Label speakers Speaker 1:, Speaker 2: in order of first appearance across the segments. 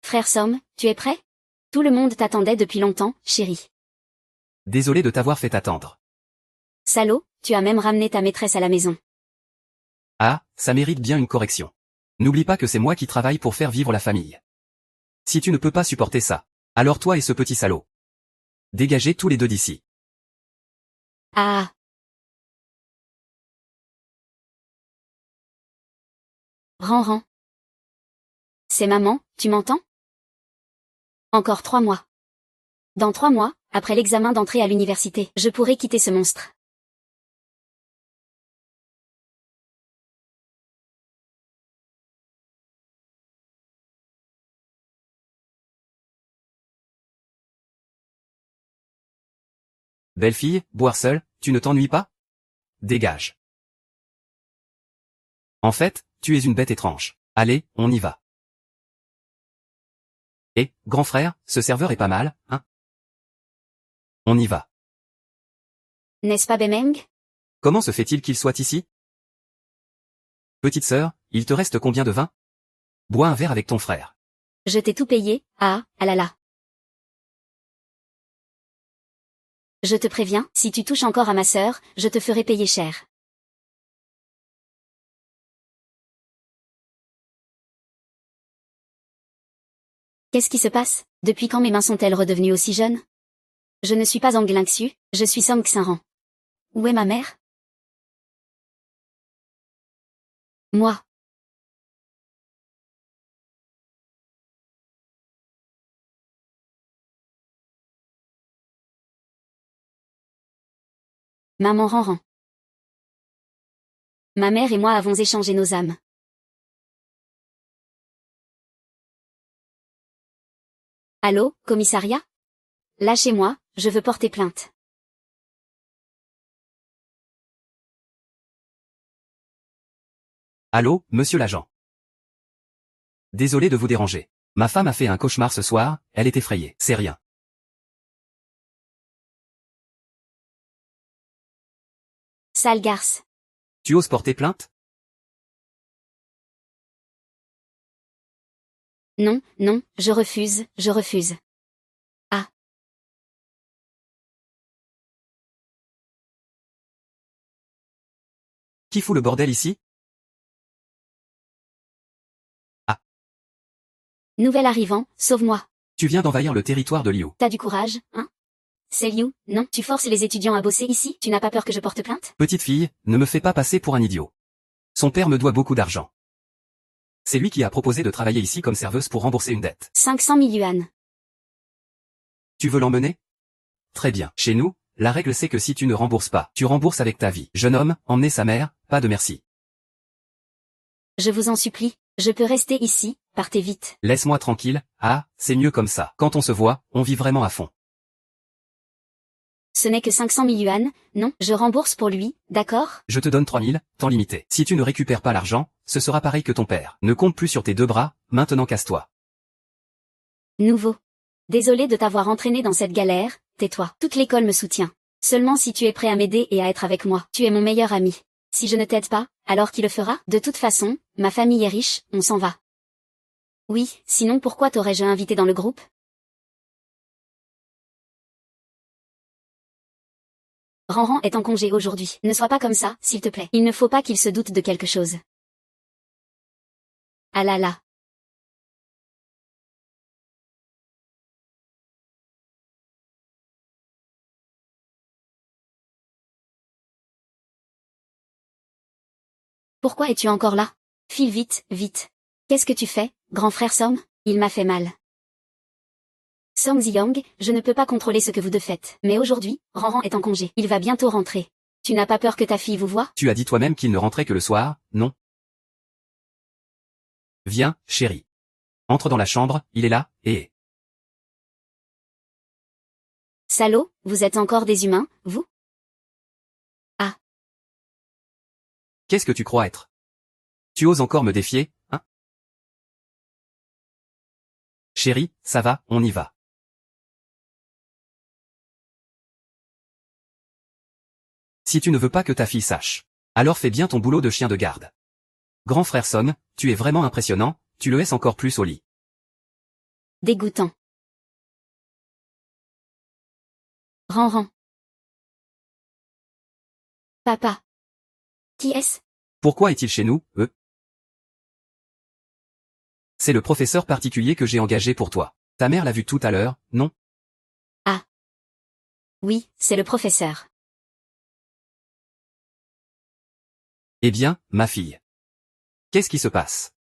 Speaker 1: Frère Somme, tu es prêt? Tout le monde t'attendait depuis longtemps, chérie.
Speaker 2: Désolé de t'avoir fait attendre.
Speaker 1: Salaud, tu as même ramené ta maîtresse à la maison.
Speaker 2: Ah, ça mérite bien une correction. N'oublie pas que c'est moi qui travaille pour faire vivre la famille. Si tu ne peux pas supporter ça, alors toi et ce petit salaud. Dégagez tous les deux d'ici.
Speaker 1: Ah. Ran. C'est maman, tu m'entends? Encore 3 mois. Dans 3 mois, après l'examen d'entrée à l'université, je pourrai quitter ce monstre.
Speaker 2: Belle fille, boire seule, tu ne t'ennuies pas? Dégage. En fait, tu es une bête étrange. Allez, on y va. Eh, grand frère, ce serveur est pas mal, hein? On y va.
Speaker 1: N'est-ce pas Bemeng?
Speaker 2: Comment se fait-il qu'il soit ici? Petite sœur, il te reste combien de vin? Bois un verre avec ton frère.
Speaker 1: Je t'ai tout payé, ah là là. Je te préviens, si tu touches encore à ma sœur, je te ferai payer cher. Qu'est-ce qui se passe? Depuis quand mes mains sont-elles redevenues aussi jeunes? Je ne suis pas Anglingxu, je suis Song Xinran. Où est ma mère? Moi. Maman Ranran. Ma mère et moi avons échangé nos âmes. Allô, commissariat? Lâchez-moi, je veux porter plainte.
Speaker 2: Allô, monsieur l'agent. Désolé de vous déranger. Ma femme a fait un cauchemar ce soir, elle est effrayée. C'est rien.
Speaker 1: Sale garce.
Speaker 2: Tu oses porter plainte?
Speaker 1: Non, je refuse. Ah.
Speaker 2: Qui fout le bordel ici? Ah.
Speaker 1: Nouvel arrivant, sauve-moi.
Speaker 2: Tu viens d'envahir le territoire de Liu.
Speaker 1: T'as du courage, hein? C'est Liu, non? Tu forces les étudiants à bosser ici? Tu n'as pas peur que je porte plainte?
Speaker 2: Petite fille, ne me fais pas passer pour un idiot. Son père me doit beaucoup d'argent. C'est lui qui a proposé de travailler ici comme serveuse pour rembourser une dette.
Speaker 1: 500 000 yuan.
Speaker 2: Tu veux l'emmener? Très bien. Chez nous, la règle c'est que si tu ne rembourses pas, tu rembourses avec ta vie. Jeune homme, emmenez sa mère, pas de merci.
Speaker 1: Je vous en supplie, je peux rester ici, partez vite.
Speaker 2: Laisse-moi tranquille, ah, c'est mieux comme ça. Quand on se voit, on vit vraiment à fond.
Speaker 1: Ce n'est que 500 000 yuan, non, je rembourse pour lui, d'accord?
Speaker 2: Je te donne 3000, temps limité. Si tu ne récupères pas l'argent, ce sera pareil que ton père. Ne compte plus sur tes 2 bras, maintenant casse-toi.
Speaker 1: Nouveau. Désolé de t'avoir entraîné dans cette galère, tais-toi. Toute l'école me soutient. Seulement si tu es prêt à m'aider et à être avec moi. Tu es mon meilleur ami. Si je ne t'aide pas, alors qui le fera? De toute façon, ma famille est riche, on s'en va. Oui, sinon pourquoi t'aurais-je invité dans le groupe? Ranran est en congé aujourd'hui. Ne sois pas comme ça, s'il te plaît. Il ne faut pas qu'il se doute de quelque chose. Ah là là. Pourquoi es-tu encore là? File vite, vite. Qu'est-ce que tu fais, grand frère Som? Il m'a fait mal. Song Ziyang, je ne peux pas contrôler ce que vous deux faites. Mais aujourd'hui, Ranran est en congé. Il va bientôt rentrer. Tu n'as pas peur que ta fille vous voie?
Speaker 2: Tu as dit toi-même qu'il ne rentrait que le soir, non? Viens, chérie. Entre dans la chambre, il est là, et...
Speaker 1: Salaud, vous êtes encore des humains, vous? Ah.
Speaker 2: Qu'est-ce que tu crois être? Tu oses encore me défier, hein? Chérie, ça va, on y va. Si tu ne veux pas que ta fille sache, alors fais bien ton boulot de chien de garde. Grand frère Son, tu es vraiment impressionnant, tu le laisses encore plus au lit.
Speaker 1: Dégoûtant. Ran. Papa. Qui est-ce?
Speaker 2: Pourquoi est-il chez nous, C'est le professeur particulier que j'ai engagé pour toi. Ta mère l'a vu tout à l'heure, non?
Speaker 1: Ah. Oui, c'est le professeur.
Speaker 2: Eh bien, ma fille. Qu'est-ce qui se passe?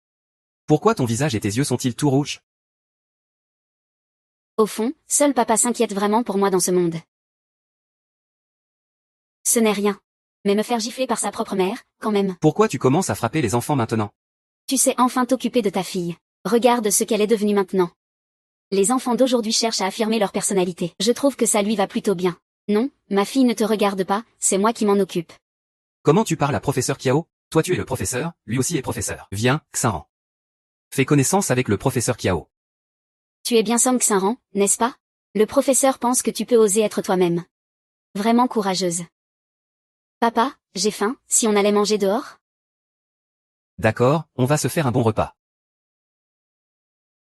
Speaker 2: Pourquoi ton visage et tes yeux sont-ils tout rouges?
Speaker 1: Au fond, seul papa s'inquiète vraiment pour moi dans ce monde. Ce n'est rien. Mais me faire gifler par sa propre mère, quand même.
Speaker 2: Pourquoi tu commences à frapper les enfants maintenant?
Speaker 1: Tu sais enfin t'occuper de ta fille. Regarde ce qu'elle est devenue maintenant. Les enfants d'aujourd'hui cherchent à affirmer leur personnalité. Je trouve que ça lui va plutôt bien. Non, ma fille ne te regarde pas, c'est moi qui m'en occupe.
Speaker 2: Comment tu parles à professeur Kiao? Toi tu es le professeur, lui aussi est professeur. Viens, Xinran. Fais connaissance avec le professeur Kiao.
Speaker 1: Tu es bien Song Xinran, n'est-ce pas? Le professeur pense que tu peux oser être toi-même. Vraiment courageuse. Papa, j'ai faim, si on allait manger dehors?
Speaker 2: D'accord, on va se faire un bon repas.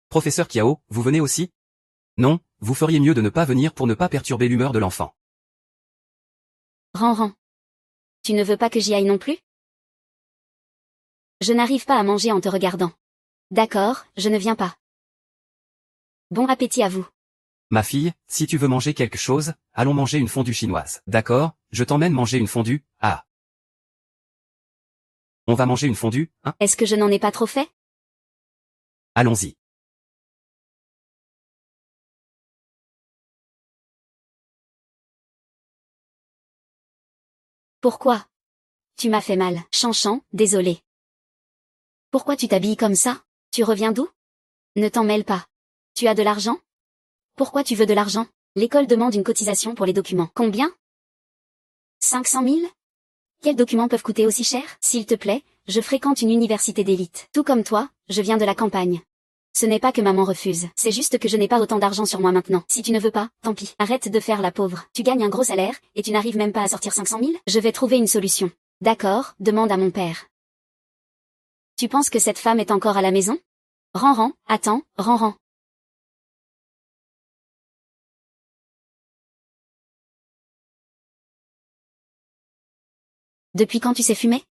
Speaker 2: Professeur Kiao, vous venez aussi? Non, vous feriez mieux de ne pas venir pour ne pas perturber l'humeur de l'enfant.
Speaker 1: Ran. Tu ne veux pas que j'y aille non plus? Je n'arrive pas à manger en te regardant. D'accord, je ne viens pas. Bon appétit à vous.
Speaker 2: Ma fille, si tu veux manger quelque chose, allons manger une fondue chinoise. D'accord, je t'emmène manger une fondue, ah. On va manger une fondue, hein?
Speaker 1: Est-ce que je n'en ai pas trop fait?
Speaker 2: Allons-y.
Speaker 1: Pourquoi? Tu m'as fait mal. Chanchan, désolé. Pourquoi tu t'habilles comme ça? Tu reviens d'où? Ne t'en mêle pas. Tu as de l'argent? Pourquoi tu veux de l'argent? L'école demande une cotisation pour les documents. Combien? 500 000? Quels documents peuvent coûter aussi cher? S'il te plaît, je fréquente une université d'élite. Tout comme toi, je viens de la campagne. Ce n'est pas que maman refuse, c'est juste que je n'ai pas autant d'argent sur moi maintenant. Si tu ne veux pas, tant pis. Arrête de faire la pauvre. Tu gagnes un gros salaire, et tu n'arrives même pas à sortir 500 000? Je vais trouver une solution. D'accord, demande à mon père. Tu penses que cette femme est encore à la maison? Ran, attends, Ran. Depuis quand tu sais fumer?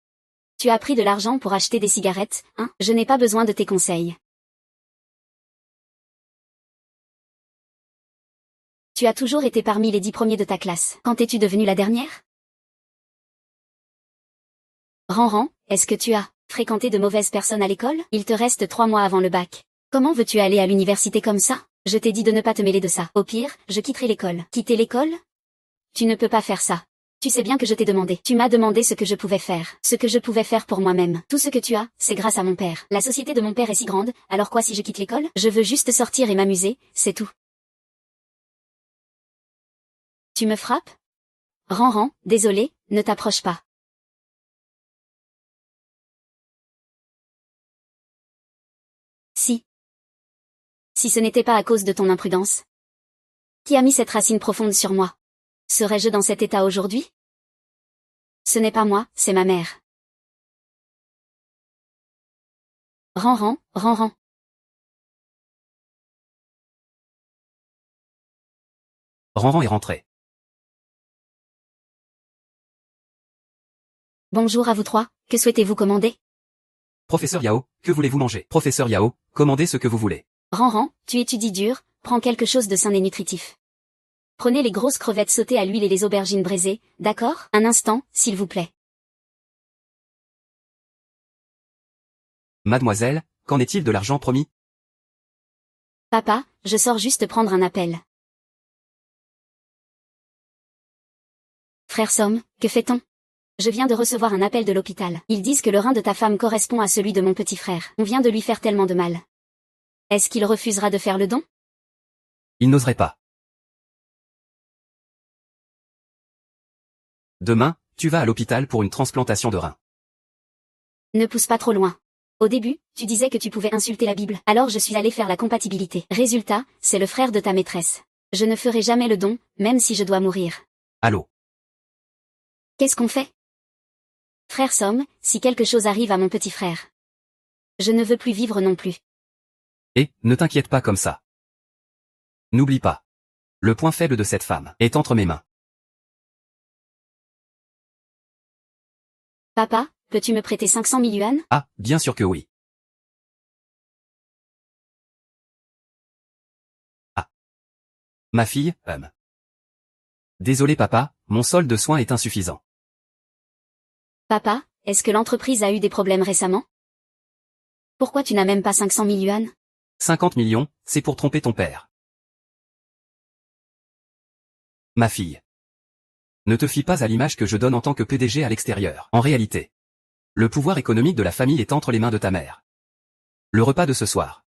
Speaker 1: Tu as pris de l'argent pour acheter des cigarettes, hein? Je n'ai pas besoin de tes conseils. Tu as toujours été parmi les 10 premiers de ta classe. Quand es-tu devenue la dernière? Ran, est-ce que tu as fréquenté de mauvaises personnes à l'école? Il te reste 3 mois avant le bac. Comment veux-tu aller à l'université comme ça? Je t'ai dit de ne pas te mêler de ça. Au pire, je quitterai l'école. Quitter l'école? Tu ne peux pas faire ça. Tu sais bien que je t'ai demandé. Tu m'as demandé ce que je pouvais faire. Ce que je pouvais faire pour moi-même. Tout ce que tu as, c'est grâce à mon père. La société de mon père est si grande, alors quoi si je quitte l'école? Je veux juste sortir et m'amuser, c'est tout. Tu me frappes? Ran, désolé, ne t'approche pas. Si. Si ce n'était pas à cause de ton imprudence. Qui a mis cette racine profonde sur moi? Serais-je dans cet état aujourd'hui? Ce n'est pas moi, c'est ma mère. Ran.
Speaker 2: Ran est rentré.
Speaker 1: Bonjour à vous trois, que souhaitez-vous commander?
Speaker 2: Professeur Yao, que voulez-vous manger? Professeur Yao, commandez ce que vous voulez.
Speaker 1: Ran, tu étudies dur, prends quelque chose de sain et nutritif. Prenez les grosses crevettes sautées à l'huile et les aubergines braisées, d'accord? Un instant, s'il vous plaît.
Speaker 2: Mademoiselle, qu'en est-il de l'argent promis?
Speaker 1: Papa, je sors juste prendre un appel. Frère Somme, que fait-on? Je viens de recevoir un appel de l'hôpital. Ils disent que le rein de ta femme correspond à celui de mon petit frère. On vient de lui faire tellement de mal. Est-ce qu'il refusera de faire le don?
Speaker 2: Il n'oserait pas. Demain, tu vas à l'hôpital pour une transplantation de rein.
Speaker 1: Ne pousse pas trop loin. Au début, tu disais que tu pouvais insulter la Bible. Alors je suis allée faire la compatibilité. Résultat, c'est le frère de ta maîtresse. Je ne ferai jamais le don, même si je dois mourir.
Speaker 2: Allô?
Speaker 1: Qu'est-ce qu'on fait? Frère Somme, si quelque chose arrive à mon petit frère. Je ne veux plus vivre non plus.
Speaker 2: Ne t'inquiète pas comme ça. N'oublie pas. Le point faible de cette femme est entre mes mains.
Speaker 1: Papa, peux-tu me prêter 500 000 yuan?
Speaker 2: Ah, bien sûr que oui. Ah. Ma fille, Désolé papa, mon solde de soins est insuffisant.
Speaker 1: Papa, est-ce que l'entreprise a eu des problèmes récemment? Pourquoi tu n'as même pas 500 000 yuan?
Speaker 2: 50 millions, c'est pour tromper ton père. Ma fille. Ne te fie pas à l'image que je donne en tant que PDG à l'extérieur. En réalité, le pouvoir économique de la famille est entre les mains de ta mère. Le repas de ce soir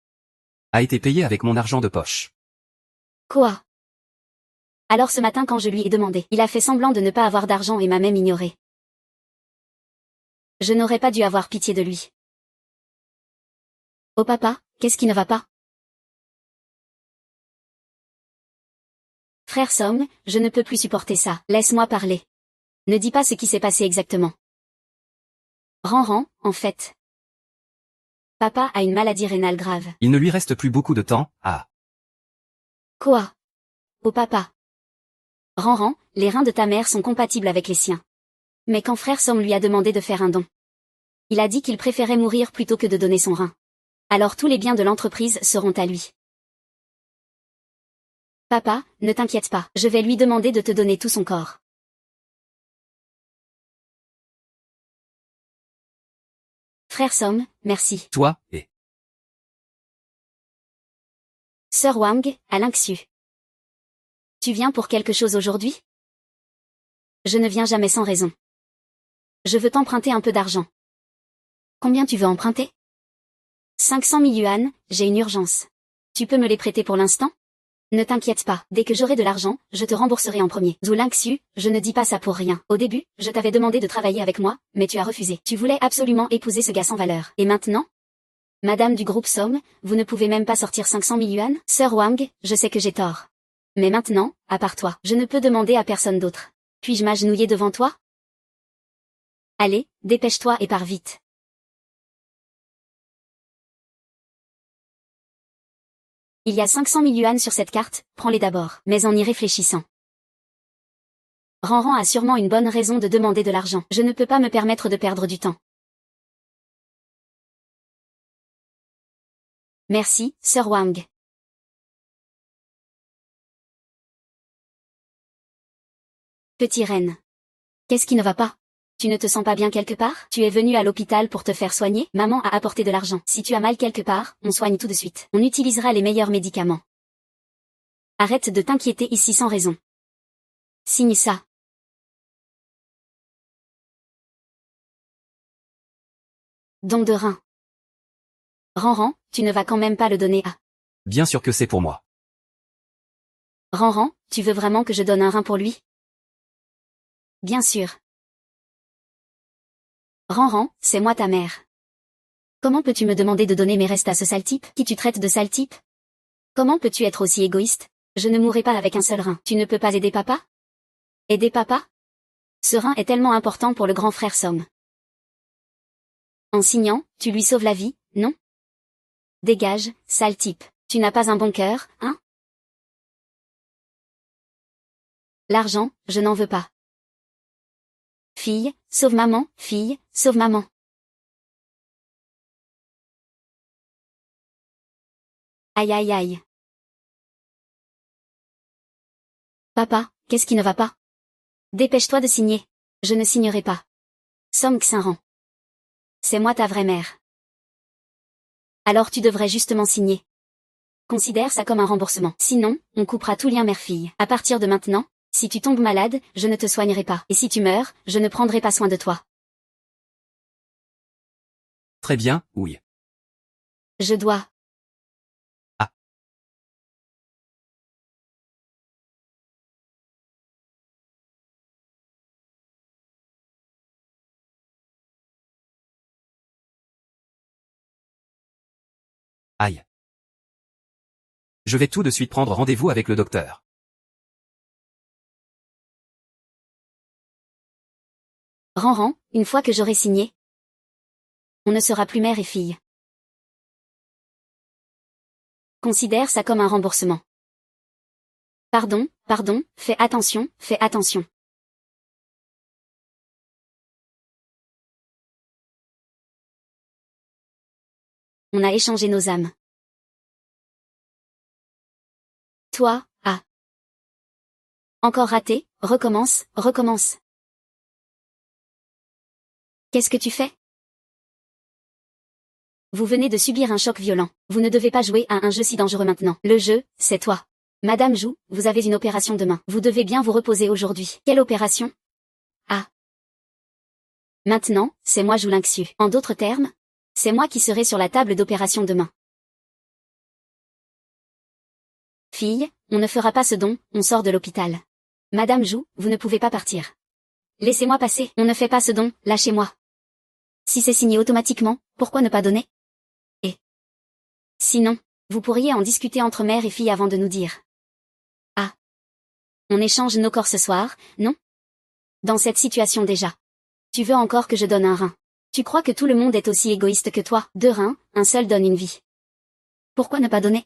Speaker 2: a été payé avec mon argent de poche.
Speaker 1: Quoi? Alors ce matin quand je lui ai demandé, il a fait semblant de ne pas avoir d'argent et m'a même ignoré. Je n'aurais pas dû avoir pitié de lui. Oh papa, qu'est-ce qui ne va pas? Frère Somme, je ne peux plus supporter ça, laisse-moi parler. Ne dis pas ce qui s'est passé exactement. Ran, en fait. Papa a une maladie rénale grave.
Speaker 2: Il ne lui reste plus beaucoup de temps,
Speaker 1: Quoi? Oh papa. Ran, les reins de ta mère sont compatibles avec les siens. Mais quand frère Somme lui a demandé de faire un don, il a dit qu'il préférait mourir plutôt que de donner son rein. Alors tous les biens de l'entreprise seront à lui. Papa, ne t'inquiète pas, je vais lui demander de te donner tout son corps. Frère Somme, merci.
Speaker 2: toi, et
Speaker 1: Sœur Wang, à l'inxu. Tu viens pour quelque chose aujourd'hui? Je ne viens jamais sans raison. Je veux t'emprunter un peu d'argent. Combien tu veux emprunter? 500 000 yuan, j'ai une urgence. Tu peux me les prêter pour l'instant? Ne t'inquiète pas, dès que j'aurai de l'argent, je te rembourserai en premier. Zhu Lingxu, je ne dis pas ça pour rien. Au début, je t'avais demandé de travailler avec moi, mais tu as refusé. Tu voulais absolument épouser ce gars sans valeur. Et maintenant? Madame du groupe Somme, vous ne pouvez même pas sortir 500 000 yuan? Sœur Wang, je sais que j'ai tort. Mais maintenant, à part toi, je ne peux demander à personne d'autre. Puis-je m'agenouiller devant toi? Allez, dépêche-toi et pars vite. Il y a 500 000 yuan sur cette carte, prends-les d'abord, mais en y réfléchissant. Ran a sûrement une bonne raison de demander de l'argent. Je ne peux pas me permettre de perdre du temps. Merci, Sœur Wang. Petit reine. Qu'est-ce qui ne va pas? Tu ne te sens pas bien quelque part? Tu es venu à l'hôpital pour te faire soigner? Maman a apporté de l'argent. Si tu as mal quelque part, on soigne tout de suite. On utilisera les meilleurs médicaments. Arrête de t'inquiéter ici sans raison. Signe ça. Don de rein. Ran, tu ne vas quand même pas le donner à...
Speaker 2: bien sûr que c'est pour moi.
Speaker 1: Ran, tu veux vraiment que je donne un rein pour lui? Bien sûr. Ran, c'est moi ta mère. Comment peux-tu me demander de donner mes restes à ce sale type? Qui tu traites de sale type? Comment peux-tu être aussi égoïste? Je ne mourrai pas avec un seul rein. Tu ne peux pas aider papa? Aider papa? Ce rein est tellement important pour le grand frère Somme. En signant, tu lui sauves la vie, non? Dégage, sale type. Tu n'as pas un bon cœur, hein? L'argent, je n'en veux pas. Fille, sauve maman, fille, sauve maman. Aïe aïe aïe. Papa, qu'est-ce qui ne va pas? Dépêche-toi de signer. Je ne signerai pas. Somme Xinran. C'est moi ta vraie mère. Alors tu devrais justement signer. Considère ça comme un remboursement. Sinon, on coupera tout lien mère-fille. À partir de maintenant, si tu tombes malade, je ne te soignerai pas. Et si tu meurs, je ne prendrai pas soin de toi.
Speaker 2: Très bien, oui.
Speaker 1: Je dois.
Speaker 2: Ah. Aïe. Je vais tout de suite prendre rendez-vous avec le docteur.
Speaker 1: Ran, une fois que j'aurai signé, on ne sera plus mère et fille. Considère ça comme un remboursement. Pardon, pardon, fais attention, fais attention. On a échangé nos âmes. Toi, ah. Encore raté, recommence, recommence. Qu'est-ce que tu fais? Vous venez de subir un choc violent. Vous ne devez pas jouer à un jeu si dangereux maintenant. Le jeu, c'est toi. Madame Jou, vous avez une opération demain. Vous devez bien vous reposer aujourd'hui. Quelle opération? Ah. Maintenant, c'est moi Jou Lingxu. En d'autres termes, c'est moi qui serai sur la table d'opération demain. Fille, on ne fera pas ce don, on sort de l'hôpital. Madame Jou, vous ne pouvez pas partir. Laissez-moi passer, on ne fait pas ce don, lâchez-moi. Si c'est signé automatiquement, pourquoi ne pas donner? Et sinon, vous pourriez en discuter entre mère et fille avant de nous dire. Ah. On échange nos corps ce soir, non? Dans cette situation déjà. Tu veux encore que je donne un rein? Tu crois que tout le monde est aussi égoïste que toi? 2 reins, un seul donne une vie. Pourquoi ne pas donner?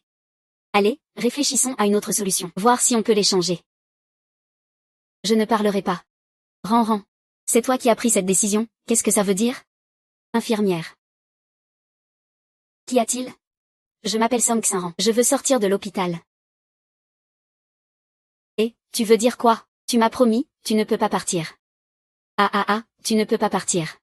Speaker 1: Allez, réfléchissons à une autre solution. Voir si on peut les changer. Je ne parlerai pas. Ran. C'est toi qui as pris cette décision, qu'est-ce que ça veut dire? Infirmière. Qu'y a-t-il? Je m'appelle Song Xinran. Je veux sortir de l'hôpital. Et, tu veux dire quoi? Tu m'as promis, tu ne peux pas partir. Ah, tu ne peux pas partir.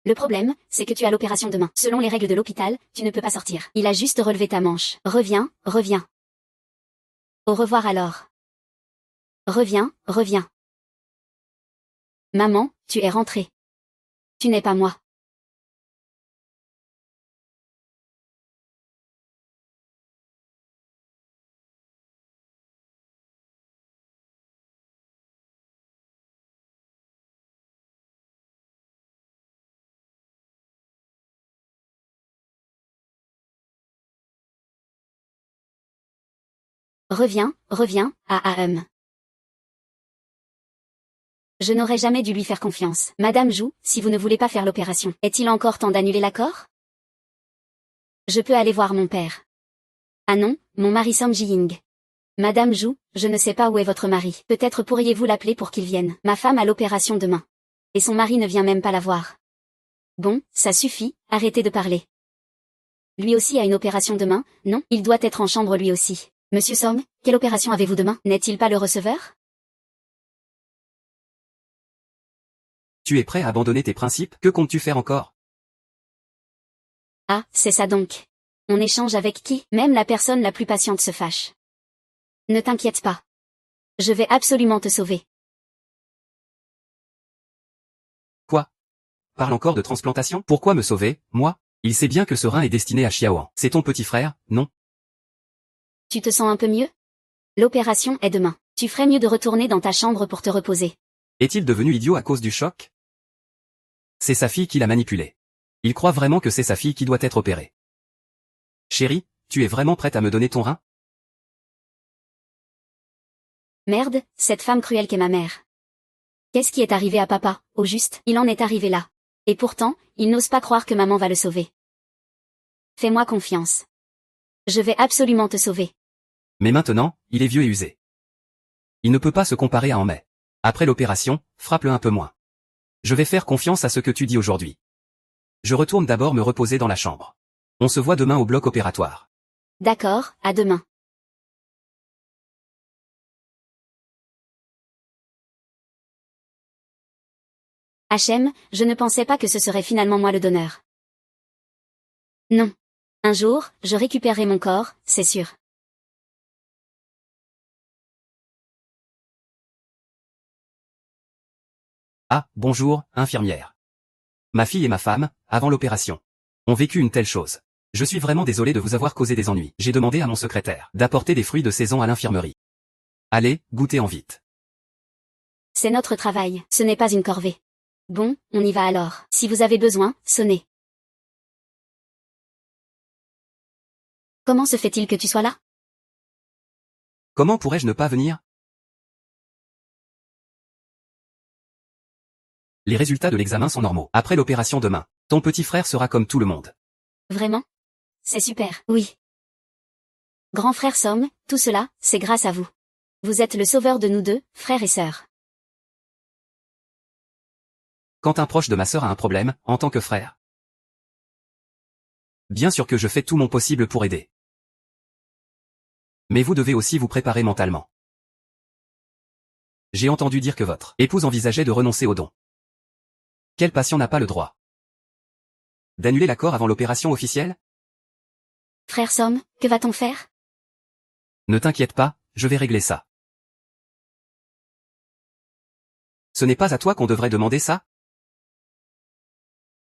Speaker 1: Le problème, c'est que tu as l'opération demain. Selon les règles de l'hôpital, tu ne peux pas sortir. Il a juste relevé ta manche. Reviens. Au revoir alors. Reviens. Maman, tu es rentrée. Tu n'es pas moi. Reviens, Je n'aurais jamais dû lui faire confiance. Madame Jou, si vous ne voulez pas faire l'opération, est-il encore temps d'annuler l'accord? Je peux aller voir mon père. Ah non, mon mari Song Ji-ying. Madame Jou, je ne sais pas où est votre mari. Peut-être pourriez-vous l'appeler pour qu'il vienne. Ma femme a l'opération demain. Et son mari ne vient même pas la voir. Bon, ça suffit, arrêtez de parler. Lui aussi a une opération demain, non? Il doit être en chambre lui aussi. Monsieur Song, quelle opération avez-vous demain? N'est-il pas le receveur?
Speaker 2: Tu es prêt à abandonner tes principes? Que comptes-tu faire encore?
Speaker 1: Ah, c'est ça donc. On échange avec qui? Même la personne la plus patiente se fâche. Ne t'inquiète pas. Je vais absolument te sauver.
Speaker 2: Quoi? Parle encore de transplantation? Pourquoi me sauver, moi? Il sait bien que ce rein est destiné à Xiaoan. C'est ton petit frère, non?
Speaker 1: Tu te sens un peu mieux? L'opération est demain. Tu ferais mieux de retourner dans ta chambre pour te reposer.
Speaker 2: Est-il devenu idiot à cause du choc? C'est sa fille qui l'a manipulé. Il croit vraiment que c'est sa fille qui doit être opérée. Chérie, tu es vraiment prête à me donner ton rein?
Speaker 1: Merde, cette femme cruelle qu'est ma mère. Qu'est-ce qui est arrivé à papa, au juste? Il en est arrivé là. Et pourtant, il n'ose pas croire que maman va le sauver. Fais-moi confiance. Je vais absolument te sauver.
Speaker 2: Mais maintenant, il est vieux et usé. Il ne peut pas se comparer à en mai. Après l'opération, frappe-le un peu moins. Je vais faire confiance à ce que tu dis aujourd'hui. Je retourne d'abord me reposer dans la chambre. On se voit demain au bloc opératoire.
Speaker 1: D'accord, à demain. Hachem, je ne pensais pas que ce serait finalement moi le donneur. Non. Un jour, je récupérerai mon corps, c'est sûr.
Speaker 2: Ah, bonjour, infirmière. Ma fille et ma femme, avant l'opération, ont vécu une telle chose. Je suis vraiment désolé de vous avoir causé des ennuis. J'ai demandé à mon secrétaire d'apporter des fruits de saison à l'infirmerie. Allez, goûtez en vite.
Speaker 1: C'est notre travail, ce n'est pas une corvée. Bon, on y va alors. Si vous avez besoin, sonnez. Comment se fait-il que tu sois là?
Speaker 2: Comment pourrais-je ne pas venir? Les résultats de l'examen sont normaux. Après l'opération demain, ton petit frère sera comme tout le monde.
Speaker 1: Vraiment? C'est super, oui. Grand frère Somme, tout cela, c'est grâce à vous. Vous êtes le sauveur de nous deux, frères et sœurs.
Speaker 2: Quand un proche de ma sœur a un problème, en tant que frère, bien sûr que je fais tout mon possible pour aider. Mais vous devez aussi vous préparer mentalement. J'ai entendu dire que votre épouse envisageait de renoncer au don. Quel patient n'a pas le droit d'annuler l'accord avant l'opération officielle?
Speaker 1: Frère Somme, que va-t-on faire?
Speaker 2: Ne t'inquiète pas, je vais régler ça. Ce n'est pas à toi qu'on devrait demander ça?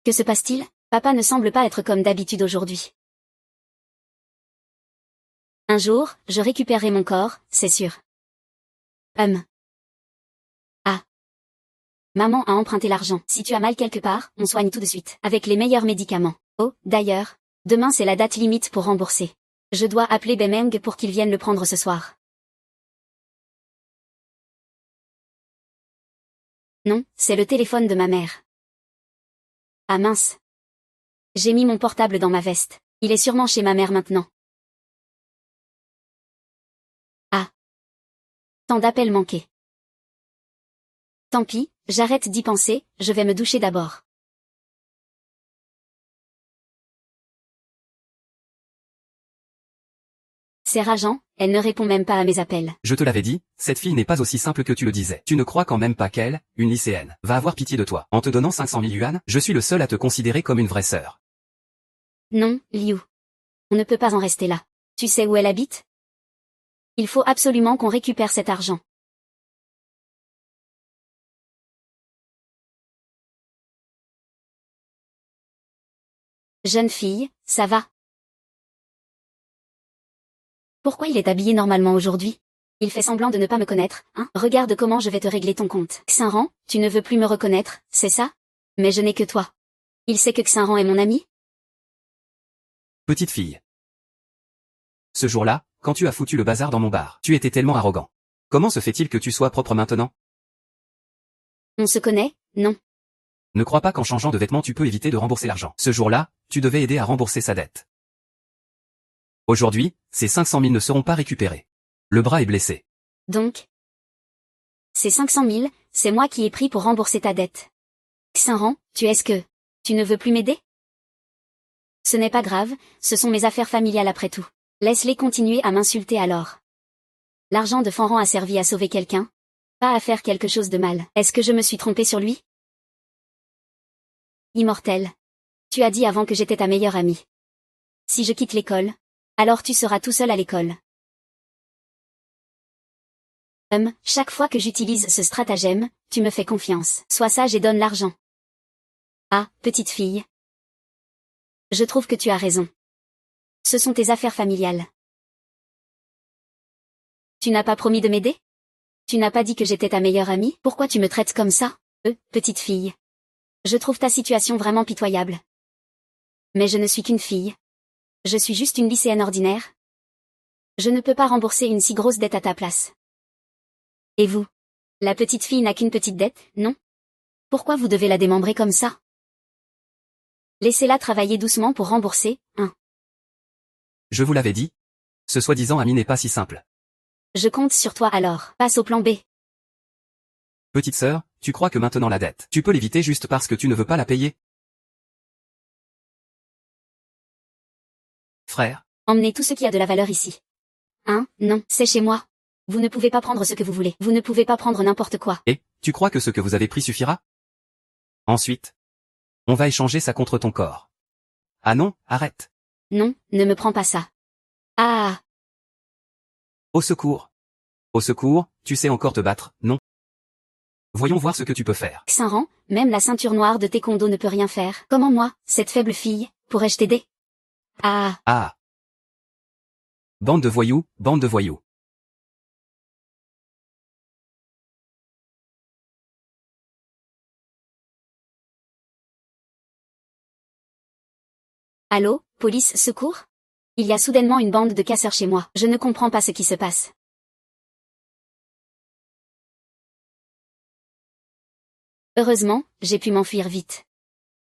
Speaker 1: Que se passe-t-il? Papa ne semble pas être comme d'habitude aujourd'hui. Un jour, je récupérerai mon corps, c'est sûr. Ah. Maman a emprunté l'argent. Si tu as mal quelque part, on soigne tout de suite. Avec les meilleurs médicaments. Oh, d'ailleurs, demain c'est la date limite pour rembourser. Je dois appeler Bemeng pour qu'il vienne le prendre ce soir. Non, c'est le téléphone de ma mère. Ah mince. J'ai mis mon portable dans ma veste. Il est sûrement chez ma mère maintenant. Ah. Tant d'appels manqués. Tant pis, j'arrête d'y penser, je vais me doucher d'abord. C'est rageant, elle ne répond même pas à mes appels.
Speaker 2: Je te l'avais dit, cette fille n'est pas aussi simple que tu le disais. Tu ne crois quand même pas qu'elle, une lycéenne, va avoir pitié de toi. En te donnant 500 000 yuan, je suis le seul à te considérer comme une vraie sœur.
Speaker 1: Non, Liu. On ne peut pas en rester là. Tu sais où elle habite? Il faut absolument qu'on récupère cet argent. Jeune fille, ça va? Pourquoi il est habillé normalement aujourd'hui? Il fait semblant de ne pas me connaître, hein? Regarde comment je vais te régler ton compte. Xinran, tu ne veux plus me reconnaître, c'est ça? Mais je n'ai que toi. Il sait que Xinran est mon ami?
Speaker 2: Petite fille. Ce jour-là, quand tu as foutu le bazar dans mon bar, tu étais tellement arrogant. Comment se fait-il que tu sois propre maintenant?
Speaker 1: On se connaît, non?
Speaker 2: Ne crois pas qu'en changeant de vêtements tu peux éviter de rembourser l'argent. Ce jour-là, tu devais aider à rembourser sa dette. Aujourd'hui, ces 500 000 ne seront pas récupérés. Le bras est blessé.
Speaker 1: Donc, ces 500 000, c'est moi qui ai pris pour rembourser ta dette. Xinran, tu ne veux plus m'aider? Ce n'est pas grave, ce sont mes affaires familiales après tout. Laisse-les continuer à m'insulter alors. L'argent de Fanran a servi à sauver quelqu'un, pas à faire quelque chose de mal. Est-ce que je me suis trompée sur lui? Immortel. Tu as dit avant que j'étais ta meilleure amie. Si je quitte l'école, alors tu seras tout seul à l'école. Chaque fois que j'utilise ce stratagème, tu me fais confiance. Sois sage et donne l'argent. Ah, petite fille. Je trouve que tu as raison. Ce sont tes affaires familiales. Tu n'as pas promis de m'aider? Tu n'as pas dit que j'étais ta meilleure amie? Pourquoi tu me traites comme ça? Petite fille. Je trouve ta situation vraiment pitoyable. Mais je ne suis qu'une fille. Je suis juste une lycéenne ordinaire. Je ne peux pas rembourser une si grosse dette à ta place. Et vous? La petite fille n'a qu'une petite dette, non? Pourquoi vous devez la démembrer comme ça? Laissez-la travailler doucement pour rembourser, hein.
Speaker 2: Je vous l'avais dit. Ce soi-disant ami n'est pas si simple.
Speaker 1: Je compte sur toi alors. Passe au plan B.
Speaker 2: Petite sœur, tu crois que maintenant la dette, tu peux l'éviter juste parce que tu ne veux pas la payer? Frère?
Speaker 1: Emmenez tout ce qui a de la valeur ici. Hein? Non, c'est chez moi. Vous ne pouvez pas prendre ce que vous voulez. Vous ne pouvez pas prendre n'importe quoi.
Speaker 2: Et, tu crois que ce que vous avez pris suffira? Ensuite, on va échanger ça contre ton corps. Ah non, arrête.
Speaker 1: Non, ne me prends pas ça. Ah!
Speaker 2: Au secours. Au secours, tu sais encore te battre, non? Voyons voir ce que tu peux faire.
Speaker 1: Xinran, même la ceinture noire de taekwondo ne peut rien faire. Comment moi, cette faible fille, pourrais-je t'aider? Ah!
Speaker 2: Ah! Bande de voyous, bande de voyous.
Speaker 1: Allô, police, secours? Il y a soudainement une bande de casseurs chez moi. Je ne comprends pas ce qui se passe. Heureusement, j'ai pu m'enfuir vite.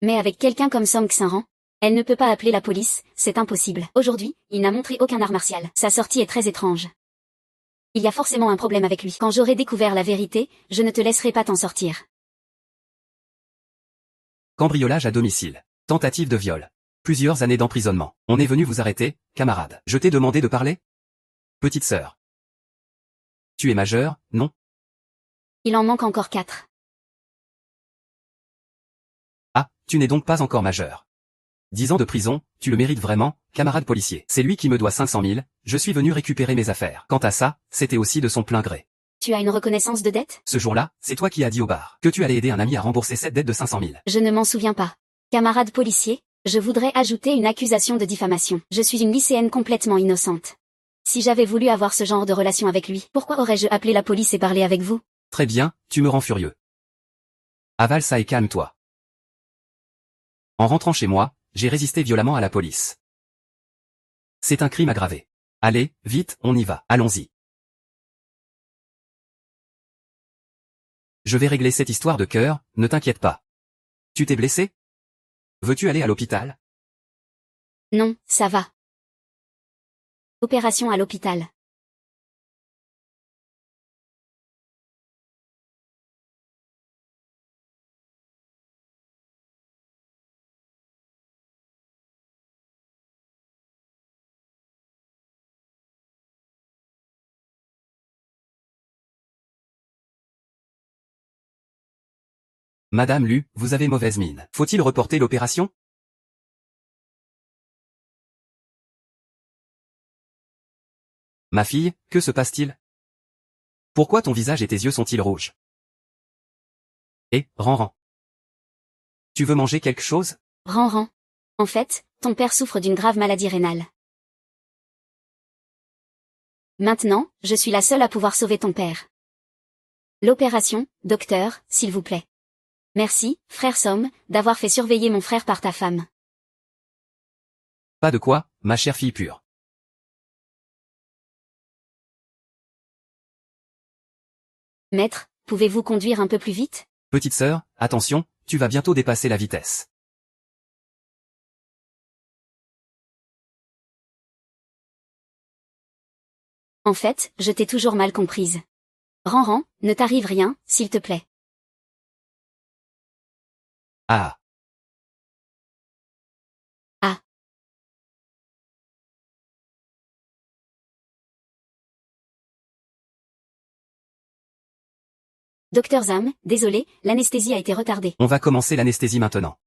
Speaker 1: Mais avec quelqu'un comme Song Xinran, Elle ne peut pas appeler la police, c'est impossible. Aujourd'hui, il n'a montré aucun art martial. Sa sortie est très étrange. Il y a forcément un problème avec lui. Quand j'aurai découvert la vérité, je ne te laisserai pas t'en sortir.
Speaker 2: Cambriolage à domicile. Tentative de viol. Plusieurs années d'emprisonnement. On est venu vous arrêter, camarade. Je t'ai demandé de parler? Petite sœur. Tu es majeure, non?
Speaker 1: Il en manque encore 4.
Speaker 2: Ah, tu n'es donc pas encore majeure. 10 ans de prison, tu le mérites vraiment, camarade policier. C'est lui qui me doit 500 000, je suis venu récupérer mes affaires. Quant à ça, c'était aussi de son plein gré.
Speaker 1: Tu as une reconnaissance de dette?
Speaker 2: Ce jour-là, c'est toi qui as dit au bar que tu allais aider un ami à rembourser cette dette de 500 000.
Speaker 1: Je ne m'en souviens pas. Camarade policier, je voudrais ajouter une accusation de diffamation. Je suis une lycéenne complètement innocente. Si j'avais voulu avoir ce genre de relation avec lui, pourquoi aurais-je appelé la police et parlé avec vous?
Speaker 2: Très bien, tu me rends furieux. Avale ça et calme-toi. En rentrant chez moi, j'ai résisté violemment à la police. C'est un crime aggravé. Allez, vite, on y va, allons-y. Je vais régler cette histoire de cœur, ne t'inquiète pas. Tu t'es blessé? Veux-tu aller à l'hôpital?
Speaker 1: Non, ça va. Opération à l'hôpital.
Speaker 2: Madame Lu, vous avez mauvaise mine. Faut-il reporter l'opération? Ma fille, que se passe-t-il? Pourquoi ton visage et tes yeux sont-ils rouges? Ran. Tu veux manger quelque chose?
Speaker 1: Ran. En fait, ton père souffre d'une grave maladie rénale. Maintenant, je suis la seule à pouvoir sauver ton père. L'opération, docteur, s'il vous plaît. Merci, frère Somme, d'avoir fait surveiller mon frère par ta femme.
Speaker 2: Pas de quoi, ma chère fille pure.
Speaker 1: Maître, pouvez-vous conduire un peu plus vite?
Speaker 2: Petite sœur, attention, tu vas bientôt dépasser la vitesse.
Speaker 1: En fait, je t'ai toujours mal comprise. Ran, ne t'arrive rien, s'il te plaît.
Speaker 2: Ah.
Speaker 1: Ah. Docteur Zam, désolé, l'anesthésie a été retardée.
Speaker 2: On va commencer l'anesthésie maintenant.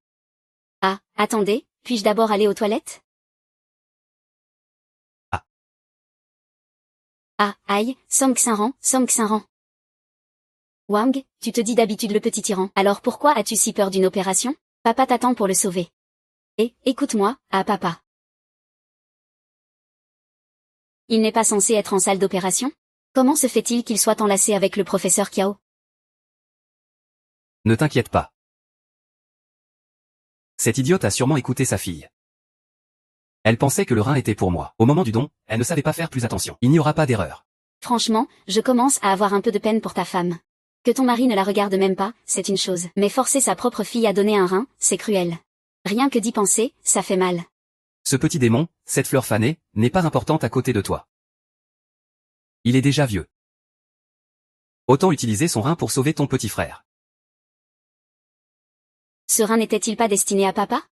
Speaker 1: Ah, attendez, puis-je d'abord aller aux toilettes?
Speaker 2: Ah.
Speaker 1: Ah, aïe, Song Xinran. Wang, tu te dis d'habitude le petit tyran. Alors pourquoi as-tu si peur d'une opération? Papa t'attend pour le sauver. Écoute-moi, papa. Il n'est pas censé être en salle d'opération? Comment se fait-il qu'il soit enlacé avec le professeur Kiao?
Speaker 2: Ne t'inquiète pas. Cette idiote a sûrement écouté sa fille. Elle pensait que le rein était pour moi. Au moment du don, elle ne savait pas faire plus attention. Il n'y aura pas d'erreur.
Speaker 1: Franchement, je commence à avoir un peu de peine pour ta femme. Que ton mari ne la regarde même pas, c'est une chose. Mais forcer sa propre fille à donner un rein, c'est cruel. Rien que d'y penser, ça fait mal.
Speaker 2: Ce petit démon, cette fleur fanée, n'est pas importante à côté de toi. Il est déjà vieux. Autant utiliser son rein pour sauver ton petit frère.
Speaker 1: Ce rein n'était-il pas destiné à papa?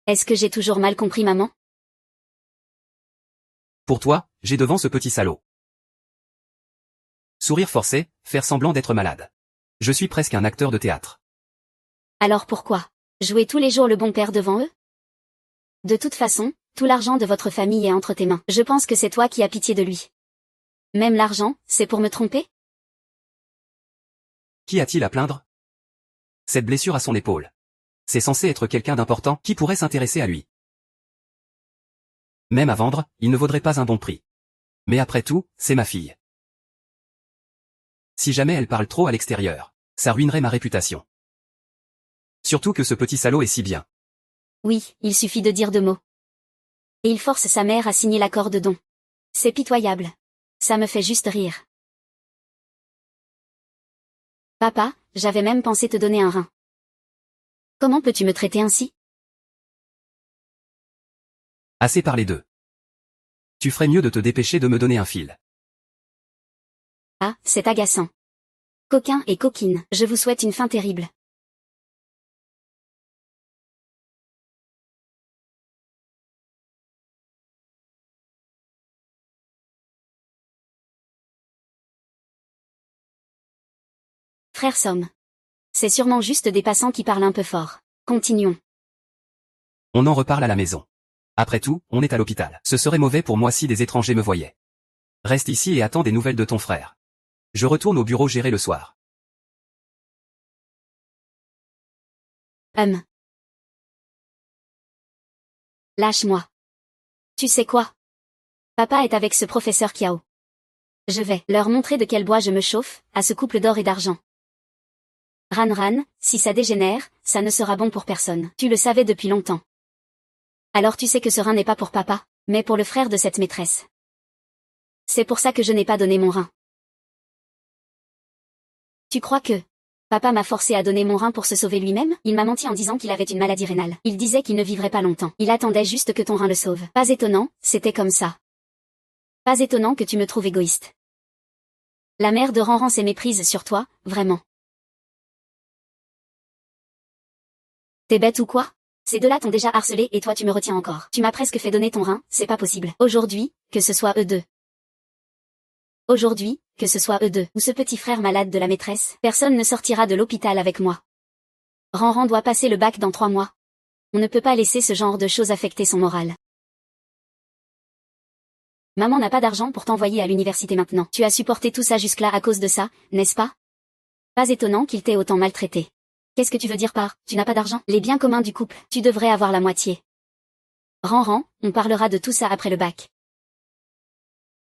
Speaker 1: Est-ce que j'ai toujours mal compris maman?
Speaker 2: Pour toi, j'ai devant ce petit salaud. Sourire forcé, faire semblant d'être malade. Je suis presque un acteur de théâtre.
Speaker 1: Alors pourquoi? Jouer tous les jours le bon père devant eux? De toute façon, tout l'argent de votre famille est entre tes mains. Je pense que c'est toi qui as pitié de lui. Même l'argent, c'est pour me tromper?
Speaker 2: Qui a-t-il à plaindre? Cette blessure à son épaule. C'est censé être quelqu'un d'important qui pourrait s'intéresser à lui. Même à vendre, il ne vaudrait pas un bon prix. Mais après tout, c'est ma fille. Si jamais elle parle trop à l'extérieur, ça ruinerait ma réputation. Surtout que ce petit salaud est si bien.
Speaker 1: Oui, il suffit de dire 2 mots. Et il force sa mère à signer l'accord de don. C'est pitoyable. Ça me fait juste rire. Papa, j'avais même pensé te donner un rein. Comment peux-tu me traiter ainsi?
Speaker 2: Assez parlé d'eux. Tu ferais mieux de te dépêcher de me donner un fil.
Speaker 1: Ah, c'est agaçant. Coquin et coquine, je vous souhaite une fin terrible. Frère Somme. C'est sûrement juste des passants qui parlent un peu fort. Continuons.
Speaker 2: On en reparle à la maison. Après tout, on est à l'hôpital. Ce serait mauvais pour moi si des étrangers me voyaient. Reste ici et attends des nouvelles de ton frère. Je retourne au bureau gérer le soir.
Speaker 1: Lâche-moi. Tu sais quoi? Papa est avec ce professeur Kiao. Je vais leur montrer de quel bois je me chauffe, à ce couple d'or et d'argent. Ran, si ça dégénère, ça ne sera bon pour personne. Tu le savais depuis longtemps. Alors tu sais que ce rein n'est pas pour papa, mais pour le frère de cette maîtresse. C'est pour ça que je n'ai pas donné mon rein. Tu crois que papa m'a forcé à donner mon rein pour se sauver lui-même? Il m'a menti en disant qu'il avait une maladie rénale. Il disait qu'il ne vivrait pas longtemps. Il attendait juste que ton rein le sauve. Pas étonnant, c'était comme ça. Pas étonnant que tu me trouves égoïste. La mère de Ranran s'est méprise sur toi, vraiment. T'es bête ou quoi? Ces deux-là t'ont déjà harcelé et toi tu me retiens encore. Tu m'as presque fait donner ton rein, c'est pas possible. Aujourd'hui, que ce soit eux deux. Aujourd'hui, que ce soit eux deux, ou ce petit frère malade de la maîtresse, personne ne sortira de l'hôpital avec moi. Ranran doit passer le bac dans 3 mois. On ne peut pas laisser ce genre de choses affecter son moral. Maman n'a pas d'argent pour t'envoyer à l'université maintenant. Tu as supporté tout ça jusque-là à cause de ça, n'est-ce pas? Pas étonnant qu'il t'ait autant maltraité. Qu'est-ce que tu veux dire par « tu n'as pas d'argent » ? Les biens communs du couple, tu devrais avoir la moitié. Ranran, on parlera de tout ça après le bac.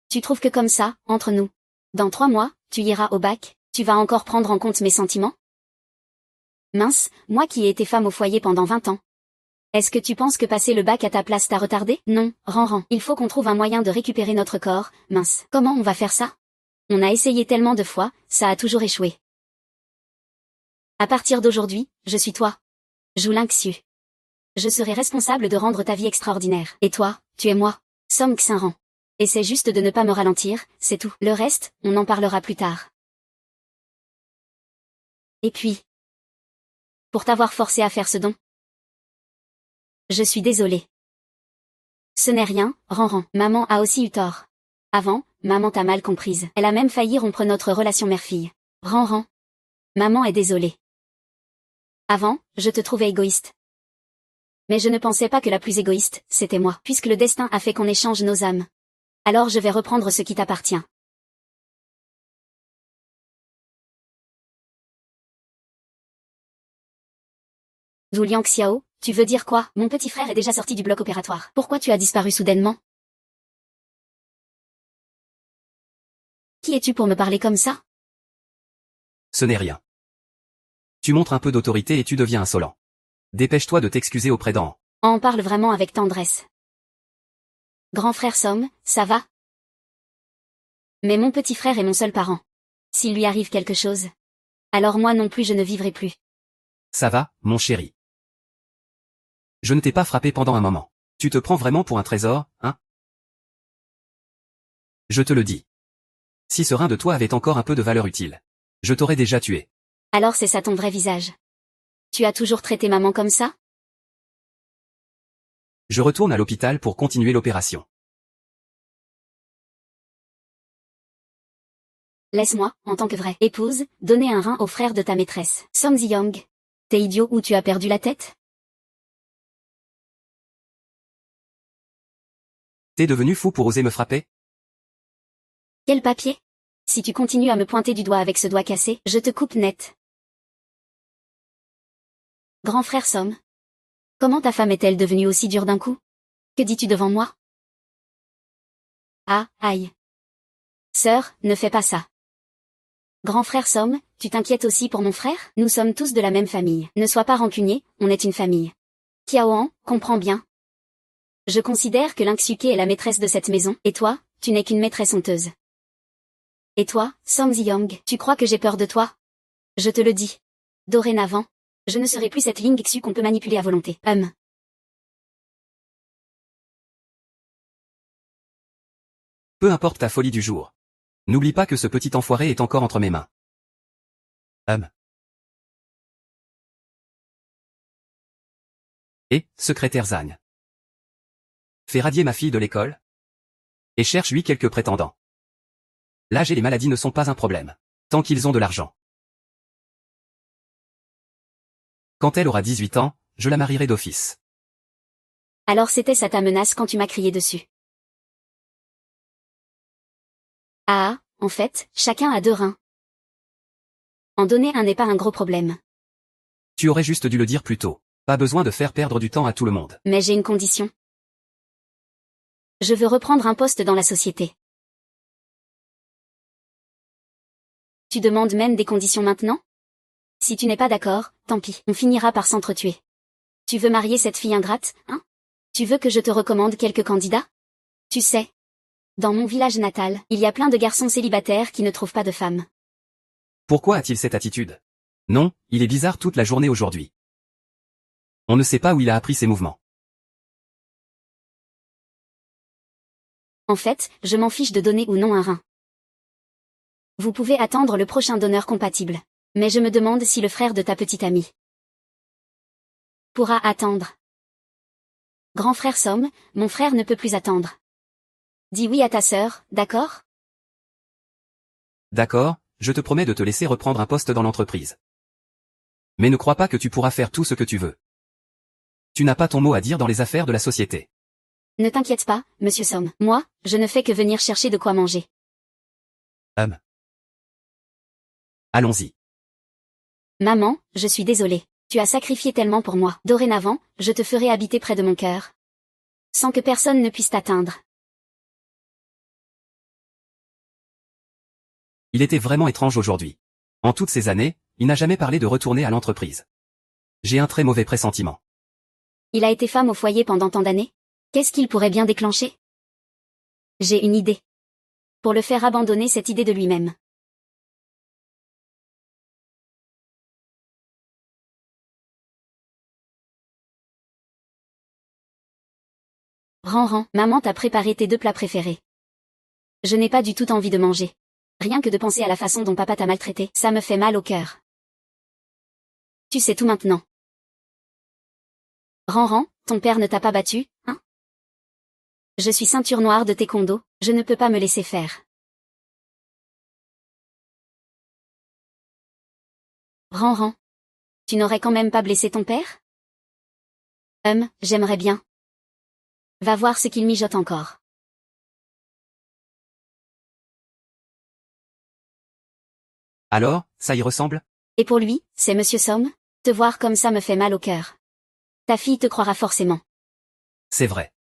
Speaker 1: Tu trouves que comme ça, entre nous, dans 3 mois, tu iras au bac, tu vas encore prendre en compte mes sentiments? Mince, moi qui ai été femme au foyer pendant 20 ans. Est-ce que tu penses que passer le bac à ta place t'a retardé? Non, Ranran, il faut qu'on trouve un moyen de récupérer notre corps, mince. Comment on va faire ça? On a essayé tellement de fois, ça a toujours échoué. À partir d'aujourd'hui, je suis toi. Joue Lynxiu. Je serai responsable de rendre ta vie extraordinaire. Et toi, tu es moi. Som Xinran. Essaie juste de ne pas me ralentir, c'est tout. Le reste, on en parlera plus tard. Et puis, pour t'avoir forcé à faire ce don, je suis désolée. Ce n'est rien, Ranran. Maman a aussi eu tort. Avant, maman t'a mal comprise. Elle a même failli rompre notre relation mère-fille. Ranran. Maman est désolée. Avant, je te trouvais égoïste. Mais je ne pensais pas que la plus égoïste, c'était moi, puisque le destin a fait qu'on échange nos âmes. Alors je vais reprendre ce qui t'appartient. Zhu Liangxiao, tu veux dire quoi? Mon petit frère est déjà sorti du bloc opératoire. Pourquoi tu as disparu soudainement? Qui es-tu pour me parler comme ça?
Speaker 2: Ce n'est rien. Tu montres un peu d'autorité et tu deviens insolent. Dépêche-toi de t'excuser auprès d'An.
Speaker 1: On parle vraiment avec tendresse. Grand frère Somme, ça va? Mais mon petit frère est mon seul parent. S'il lui arrive quelque chose, alors moi non plus je ne vivrai plus.
Speaker 2: Ça va, mon chéri. Je ne t'ai pas frappé pendant un moment. Tu te prends vraiment pour un trésor, hein? Je te le dis. Si ce rein de toi avait encore un peu de valeur utile, je t'aurais déjà tué.
Speaker 1: Alors c'est ça ton vrai visage. Tu as toujours traité maman comme ça?
Speaker 2: Je retourne à l'hôpital pour continuer l'opération.
Speaker 1: Laisse-moi, en tant que vraie épouse, donner un rein au frère de ta maîtresse. Song Ziyang. T'es idiot ou tu as perdu la tête?
Speaker 2: T'es devenu fou pour oser me frapper?
Speaker 1: Quel papier? Si tu continues à me pointer du doigt avec ce doigt cassé, je te coupe net. Grand frère Somme. Comment ta femme est-elle devenue aussi dure d'un coup? Que dis-tu devant moi? Ah, aïe. Sœur, ne fais pas ça. Grand frère Somme, tu t'inquiètes aussi pour mon frère? Nous sommes tous de la même famille. Ne sois pas rancunier, on est une famille. Kiaoan, comprends bien. Je considère que Lynxiuke est la maîtresse de cette maison, et toi, tu n'es qu'une maîtresse honteuse. Et toi, Song Ziyang, tu crois que j'ai peur de toi? Je te le dis. Dorénavant, Je ne serai plus cette Ling Xu qu'on peut manipuler à volonté.
Speaker 2: Peu importe ta folie du jour. N'oublie pas que ce petit enfoiré est encore entre mes mains. Et, secrétaire Zagne. Fais radier ma fille de l'école. Et cherche-lui quelques prétendants. L'âge et les maladies ne sont pas un problème. Tant qu'ils ont de l'argent. Quand elle aura 18 ans, je la marierai d'office.
Speaker 1: Alors c'était ça ta menace quand tu m'as crié dessus. Ah, en fait, chacun a 2 reins. En donner un n'est pas un gros problème.
Speaker 2: Tu aurais juste dû le dire plus tôt. Pas besoin de faire perdre du temps à tout le monde.
Speaker 1: Mais j'ai une condition. Je veux reprendre un poste dans la société. Tu demandes même des conditions maintenant? Si tu n'es pas d'accord, tant pis, on finira par s'entretuer. Tu veux marier cette fille ingrate, hein? Tu veux que je te recommande quelques candidats? Tu sais, dans mon village natal, il y a plein de garçons célibataires qui ne trouvent pas de femmes.
Speaker 2: Pourquoi a-t-il cette attitude? Non, il est bizarre toute la journée aujourd'hui. On ne sait pas où il a appris ses mouvements.
Speaker 1: En fait, je m'en fiche de donner ou non un rein. Vous pouvez attendre le prochain donneur compatible. Mais je me demande si le frère de ta petite amie pourra attendre. Grand frère Somme, mon frère ne peut plus attendre. Dis oui à ta sœur, d'accord?
Speaker 2: D'accord, je te promets de te laisser reprendre un poste dans l'entreprise. Mais ne crois pas que tu pourras faire tout ce que tu veux. Tu n'as pas ton mot à dire dans les affaires de la société.
Speaker 1: Ne t'inquiète pas, monsieur Somme. Moi, je ne fais que venir chercher de quoi manger.
Speaker 2: Allons-y.
Speaker 1: Maman, je suis désolée. Tu as sacrifié tellement pour moi. Dorénavant, je te ferai habiter près de mon cœur. Sans que personne ne puisse t'atteindre.
Speaker 2: Il était vraiment étrange aujourd'hui. En toutes ces années, il n'a jamais parlé de retourner à l'entreprise. J'ai un très mauvais pressentiment.
Speaker 1: Il a été femme au foyer pendant tant d'années. Qu'est-ce qu'il pourrait bien déclencher? J'ai une idée. Pour le faire abandonner cette idée de lui-même. Ran, maman t'a préparé tes 2 plats préférés. Je n'ai pas du tout envie de manger. Rien que de penser à la façon dont papa t'a maltraité, ça me fait mal au cœur. Tu sais tout maintenant. Ran, ton père ne t'a pas battu, hein? Je suis ceinture noire de taekwondo, je ne peux pas me laisser faire. Ran, tu n'aurais quand même pas blessé ton père? J'aimerais bien. Va voir ce qu'il mijote encore.
Speaker 2: Alors, ça y ressemble?
Speaker 1: Et pour lui, c'est monsieur Somme? Te voir comme ça me fait mal au cœur. Ta fille te croira forcément.
Speaker 2: C'est vrai.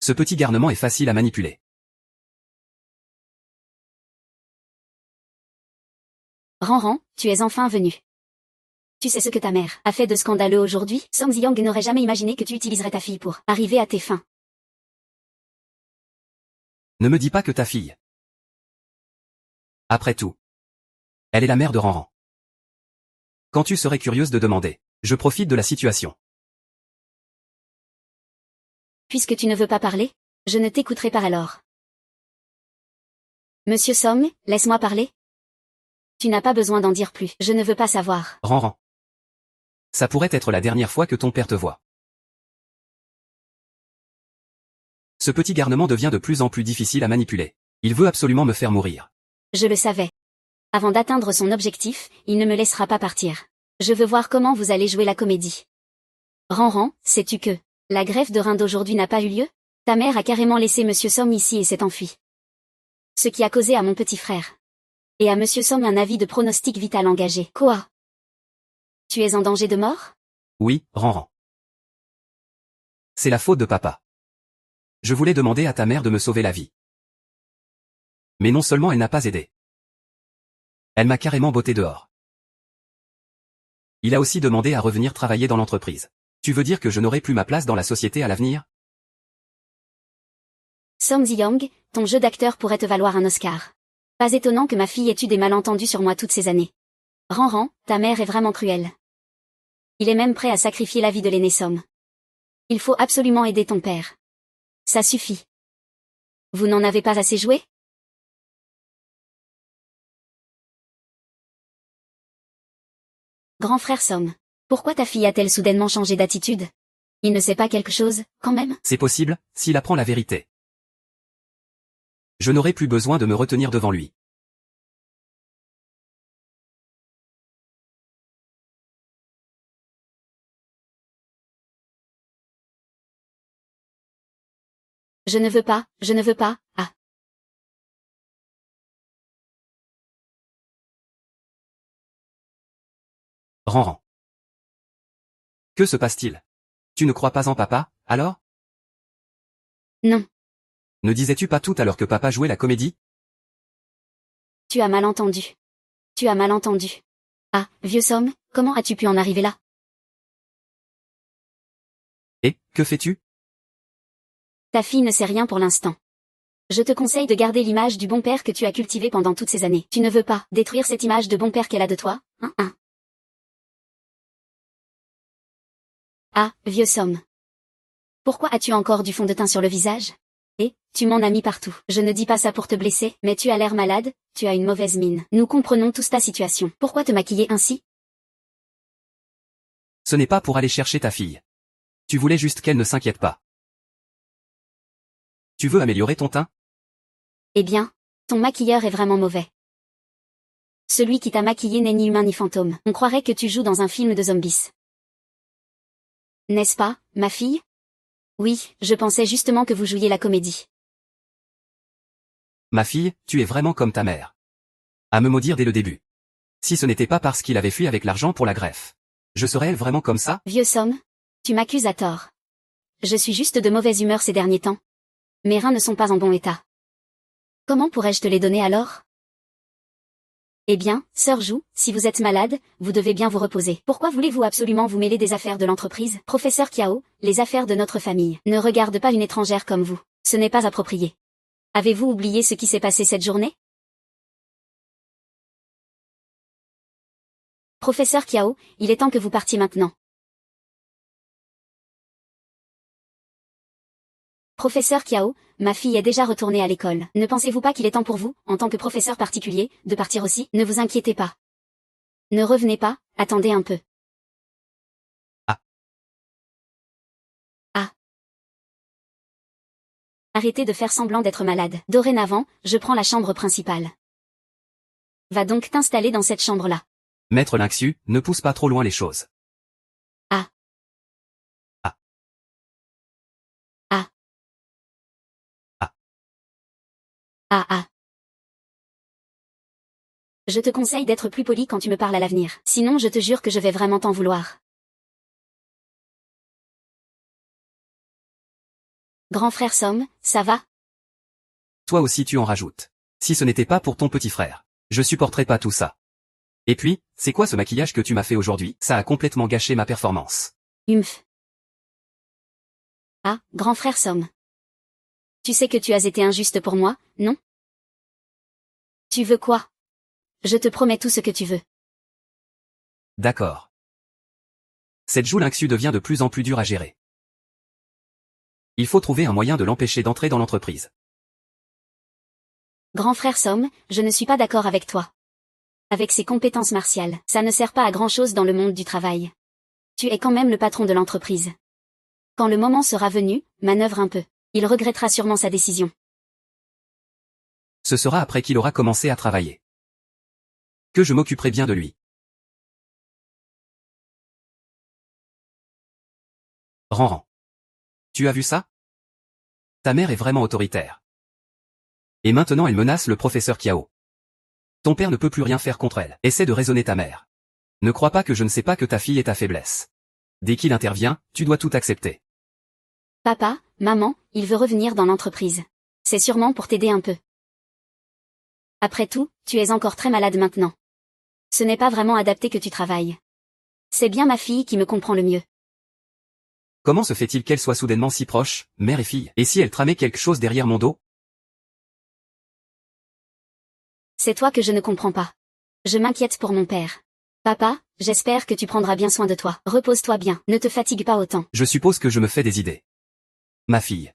Speaker 2: Ce petit garnement est facile à manipuler.
Speaker 1: Ran, tu es enfin venu. Tu sais ce que ta mère a fait de scandaleux aujourd'hui? Song Ziyang n'aurait jamais imaginé que tu utiliserais ta fille pour arriver à tes fins.
Speaker 2: Ne me dis pas que ta fille. Après tout. Elle est la mère de Ranran. Quand tu serais curieuse de demander, je profite de la situation.
Speaker 1: Puisque tu ne veux pas parler, je ne t'écouterai pas alors. Monsieur Somme, laisse-moi parler. Tu n'as pas besoin d'en dire plus, je ne veux pas savoir.
Speaker 2: Ranran. Ça pourrait être la dernière fois que ton père te voit. Ce petit garnement devient de plus en plus difficile à manipuler. Il veut absolument me faire mourir.
Speaker 1: Je le savais. Avant d'atteindre son objectif, il ne me laissera pas partir. Je veux voir comment vous allez jouer la comédie. Ran, sais-tu que la greffe de rein d'aujourd'hui n'a pas eu lieu? Ta mère a carrément laissé monsieur Somme ici et s'est enfuie. Ce qui a causé à mon petit frère et à monsieur Somme un avis de pronostic vital engagé. Quoi? Tu es en danger de mort?
Speaker 2: Oui, Ranran. C'est la faute de papa. Je voulais demander à ta mère de me sauver la vie. Mais non seulement elle n'a pas aidé. Elle m'a carrément botté dehors. Il a aussi demandé à revenir travailler dans l'entreprise. Tu veux dire que je n'aurai plus ma place dans la société à l'avenir?
Speaker 1: Song Ziyang, ton jeu d'acteur pourrait te valoir un Oscar. Pas étonnant que ma fille ait eu des malentendus sur moi toutes ces années. Ran, ta mère est vraiment cruelle. Il est même prêt à sacrifier la vie de l'aîné Somme. Il faut absolument aider ton père. Ça suffit. Vous n'en avez pas assez joué? Grand frère Somme. Pourquoi ta fille a-t-elle soudainement changé d'attitude? Il ne sait pas quelque chose, quand même?
Speaker 2: C'est possible, s'il apprend la vérité. Je n'aurai plus besoin de me retenir devant lui.
Speaker 1: Je ne veux pas, ah.
Speaker 2: Ranran. Que se passe-t-il? Tu ne crois pas en papa, alors?
Speaker 1: Non,
Speaker 2: Ne disais-tu pas tout à l'heure que papa jouait la comédie?
Speaker 1: tu as mal entendu. Tu as mal entendu. Ah, vieux Somme, comment as-tu pu en arriver là?
Speaker 2: Et, que fais-tu?
Speaker 1: Ta fille ne sait rien pour l'instant. Je te conseille de garder l'image du bon père que tu as cultivé pendant toutes ces années. Tu ne veux pas détruire cette image de bon père qu'elle a de toi, hein? Ah, vieux Somme. Pourquoi as-tu encore du fond de teint sur le visage? Et, tu m'en as mis partout. Je ne dis pas ça pour te blesser, mais tu as l'air malade, tu as une mauvaise mine. Nous comprenons tous ta situation. Pourquoi te maquiller ainsi?
Speaker 2: Ce n'est pas pour aller chercher ta fille. Tu voulais juste qu'elle ne s'inquiète pas. Tu veux améliorer ton teint?
Speaker 1: Eh bien, ton maquilleur est vraiment mauvais. Celui qui t'a maquillé n'est ni humain ni fantôme. On croirait que tu joues dans un film de zombies. N'est-ce pas, ma fille? Oui, je pensais justement que vous jouiez la comédie.
Speaker 2: Ma fille, tu es vraiment comme ta mère. À me maudire dès le début. Si ce n'était pas parce qu'il avait fui avec l'argent pour la greffe. Je serais vraiment comme ça?
Speaker 1: Vieux Somme, tu m'accuses à tort. Je suis juste de mauvaise humeur ces derniers temps. Mes reins ne sont pas en bon état. Comment pourrais-je te les donner alors? Eh bien, sœur Jou, si vous êtes malade, vous devez bien vous reposer. Pourquoi voulez-vous absolument vous mêler des affaires de l'entreprise? Professeur Kiao, les affaires de notre famille ne regardent pas une étrangère comme vous. Ce n'est pas approprié. Avez-vous oublié ce qui s'est passé cette journée? Professeur Kiao, il est temps que vous partiez maintenant. Professeur Kiao, ma fille est déjà retournée à l'école. Ne pensez-vous pas qu'il est temps pour vous, en tant que professeur particulier, de partir aussi? Ne vous inquiétez pas. Ne revenez pas, attendez un peu.
Speaker 2: Ah.
Speaker 1: Ah. Arrêtez de faire semblant d'être malade. Dorénavant, je prends la chambre principale. Va donc t'installer dans cette chambre-là.
Speaker 2: Maître Lynxu, ne pousse pas trop loin les choses.
Speaker 1: Ah.
Speaker 2: Ah.
Speaker 1: Ah.
Speaker 2: Ah.
Speaker 1: Ah ah. Je te conseille d'être plus poli quand tu me parles à l'avenir. Sinon je te jure que je vais vraiment t'en vouloir. Grand frère Somme, ça va?
Speaker 2: Toi aussi tu en rajoutes. Si ce n'était pas pour ton petit frère, je supporterais pas tout ça. Et puis, c'est quoi ce maquillage que tu m'as fait aujourd'hui? Ça a complètement gâché ma performance.
Speaker 1: Humph. Ah, grand frère Somme. Tu sais que tu as été injuste pour moi, non? Tu veux quoi? Je te promets tout ce que tu veux.
Speaker 2: D'accord. Cette Jou Lynxu devient de plus en plus dure à gérer. Il faut trouver un moyen de l'empêcher d'entrer dans l'entreprise.
Speaker 1: Grand frère Somme, je ne suis pas d'accord avec toi. Avec ses compétences martiales, ça ne sert pas à grand-chose dans le monde du travail. Tu es quand même le patron de l'entreprise. Quand le moment sera venu, manœuvre un peu. Il regrettera sûrement sa décision.
Speaker 2: Ce sera après qu'il aura commencé à travailler. Que je m'occuperai bien de lui. Ranran. Tu as vu ça? Ta mère est vraiment autoritaire. Et maintenant elle menace le professeur Kiao. Ton père ne peut plus rien faire contre elle. Essaie de raisonner ta mère. Ne crois pas que je ne sais pas que ta fille est ta faiblesse. Dès qu'il intervient, tu dois tout accepter.
Speaker 1: Papa, maman, il veut revenir dans l'entreprise. C'est sûrement pour t'aider un peu. Après tout, tu es encore très malade maintenant. Ce n'est pas vraiment adapté que tu travailles. C'est bien ma fille qui me comprend le mieux.
Speaker 2: Comment se fait-il qu'elle soit soudainement si proche, mère et fille? Et si elle tramait quelque chose derrière mon dos?
Speaker 1: C'est toi que je ne comprends pas. Je m'inquiète pour mon père. Papa, j'espère que tu prendras bien soin de toi. Repose-toi bien, ne te fatigue pas autant.
Speaker 2: Je suppose que je me fais des idées. Ma fille.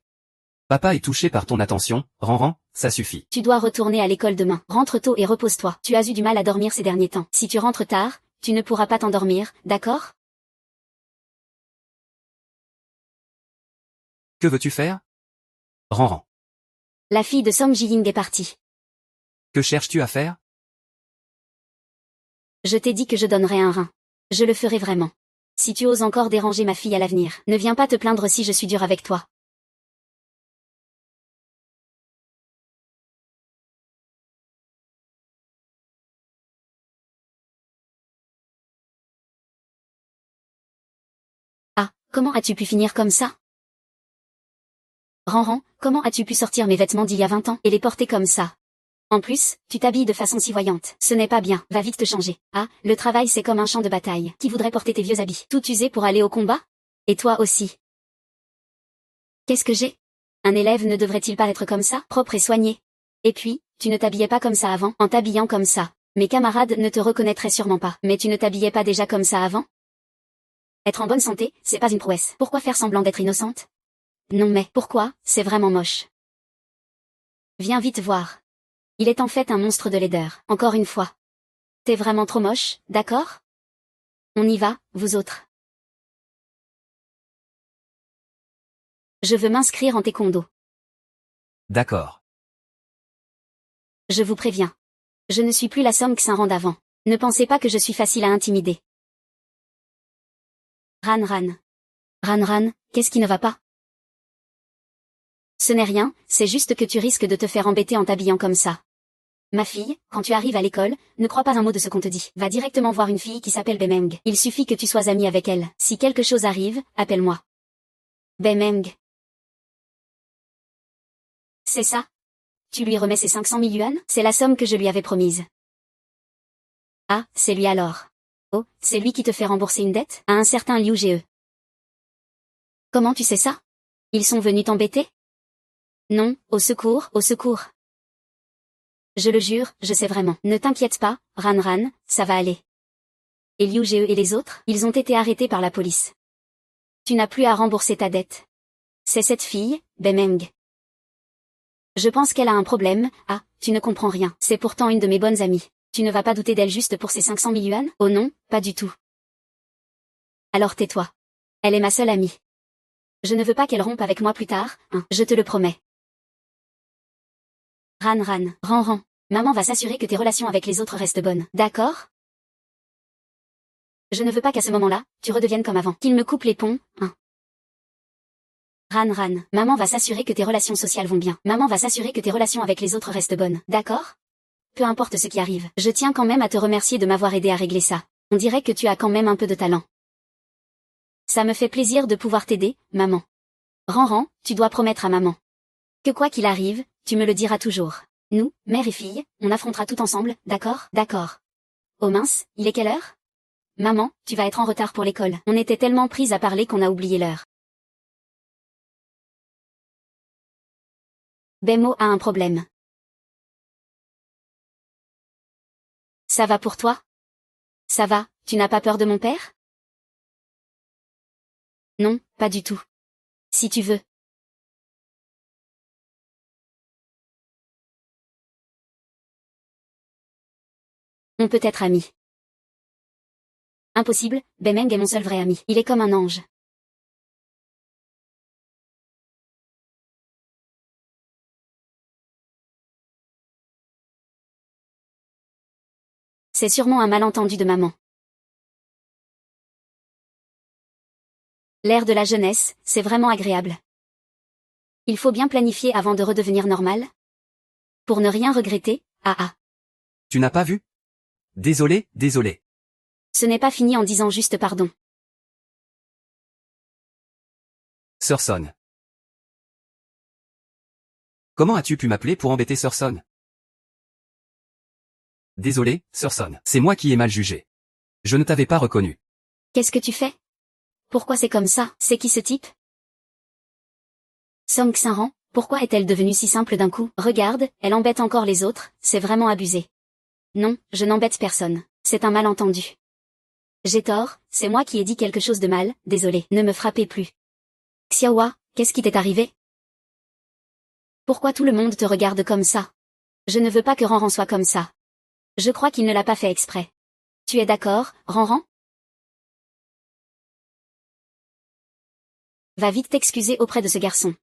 Speaker 2: Papa est touché par ton attention, Ranran, ça suffit.
Speaker 1: Tu dois retourner à l'école demain. Rentre tôt et repose-toi. Tu as eu du mal à dormir ces derniers temps. Si tu rentres tard, tu ne pourras pas t'endormir, d'accord?
Speaker 2: Que veux-tu faire? Ranran.
Speaker 1: La fille de Song Ji-ying est partie.
Speaker 2: Que cherches-tu à faire?
Speaker 1: Je t'ai dit que je donnerais un rein. Je le ferai vraiment. Si tu oses encore déranger ma fille à l'avenir, ne viens pas te plaindre si je suis dur avec toi. Ah, comment as-tu pu finir comme ça? Ranran, comment as-tu pu sortir mes vêtements d'il y a 20 ans et les porter comme ça? En plus, tu t'habilles de façon si voyante. Ce n'est pas bien, va vite te changer. Ah, le travail c'est comme un champ de bataille. Qui voudrait porter tes vieux habits, tout usés pour aller au combat? Et toi aussi. Qu'est-ce que j'ai? Un élève ne devrait-il pas être comme ça, propre et soigné? Et puis, tu ne t'habillais pas comme ça avant, en t'habillant comme ça. Mes camarades ne te reconnaîtraient sûrement pas. Mais tu ne t'habillais pas déjà comme ça avant? Être en bonne santé, c'est pas une prouesse. Pourquoi faire semblant d'être innocente? Non mais, pourquoi? C'est vraiment moche. Viens vite voir. Il est en fait un monstre de laideur, encore une fois. T'es vraiment trop moche, d'accord? On y va, vous autres. Je veux m'inscrire en taekwondo.
Speaker 2: D'accord.
Speaker 1: Je vous préviens. Je ne suis plus la Song Xin-ran d'avant. Ne pensez pas que je suis facile à intimider. Ran Ran. Ran Ran, qu'est-ce qui ne va pas? Ce n'est rien, c'est juste que tu risques de te faire embêter en t'habillant comme ça. Ma fille, quand tu arrives à l'école, ne crois pas un mot de ce qu'on te dit. Va directement voir une fille qui s'appelle Bemeng. Il suffit que tu sois amie avec elle. Si quelque chose arrive, appelle-moi. Bemeng. C'est ça? Tu lui remets ses 500 000 yuan? C'est la somme que je lui avais promise. Ah, c'est lui alors. Oh, c'est lui qui te fait rembourser une dette? À un certain Liu Ge. Comment tu sais ça? Ils sont venus t'embêter? Non, au secours, au secours. Je le jure, je sais vraiment. Ne t'inquiète pas, Ran Ran, ça va aller. Et Liu Ge et les autres, ils ont été arrêtés par la police. Tu n'as plus à rembourser ta dette. C'est cette fille, Bemeng. Je pense qu'elle a un problème. Ah, tu ne comprends rien. C'est pourtant une de mes bonnes amies. Tu ne vas pas douter d'elle juste pour ses 500 000 yuan? Oh non, pas du tout. Alors tais-toi. Elle est ma seule amie. Je ne veux pas qu'elle rompe avec moi plus tard, hein, je te le promets. Ran Ran, Ran. Maman va s'assurer que tes relations avec les autres restent bonnes, d'accord? Je ne veux pas qu'à ce moment-là, tu redeviennes comme avant. Qu'il me coupe les ponts, hein. Ran Ran, maman va s'assurer que tes relations sociales vont bien. Maman va s'assurer que tes relations avec les autres restent bonnes, d'accord? Peu importe ce qui arrive, je tiens quand même à te remercier de m'avoir aidé à régler ça. On dirait que tu as quand même un peu de talent. Ça me fait plaisir de pouvoir t'aider, maman. Ran, tu dois promettre à maman que quoi qu'il arrive, tu me le diras toujours. Nous, mère et fille, on affrontera tout ensemble, d'accord? D'accord. Oh mince, il est quelle heure? Maman, tu vas être en retard pour l'école. On était tellement prises à parler qu'on a oublié l'heure. Bemo a un problème. Ça va pour toi? Ça va, tu n'as pas peur de mon père? Non, pas du tout. Si tu veux. On peut être amis. Impossible, Bemeng est mon seul vrai ami. Il est comme un ange. C'est sûrement un malentendu de maman. L'air de la jeunesse, c'est vraiment agréable. Il faut bien planifier avant de redevenir normal. Pour ne rien regretter, ah.
Speaker 2: Tu n'as pas vu? Désolé.
Speaker 1: Ce n'est pas fini en disant juste pardon.
Speaker 2: Sir Son. Comment as-tu pu m'appeler pour embêter Sir Son? Désolé, Sir Son. C'est moi qui ai mal jugé. Je ne t'avais pas reconnu.
Speaker 1: Qu'est-ce que tu fais? Pourquoi c'est comme ça? C'est qui ce type? Song Xin-ran, pourquoi est-elle devenue si simple d'un coup? Regarde, elle embête encore les autres, c'est vraiment abusé. Non, je n'embête personne. C'est un malentendu. J'ai tort, c'est moi qui ai dit quelque chose de mal, désolé, ne me frappez plus. Xiaohua, qu'est-ce qui t'est arrivé? Pourquoi tout le monde te regarde comme ça? Je ne veux pas que Ranran soit comme ça. Je crois qu'il ne l'a pas fait exprès. Tu es d'accord, Ranran? Va vite t'excuser auprès de ce garçon.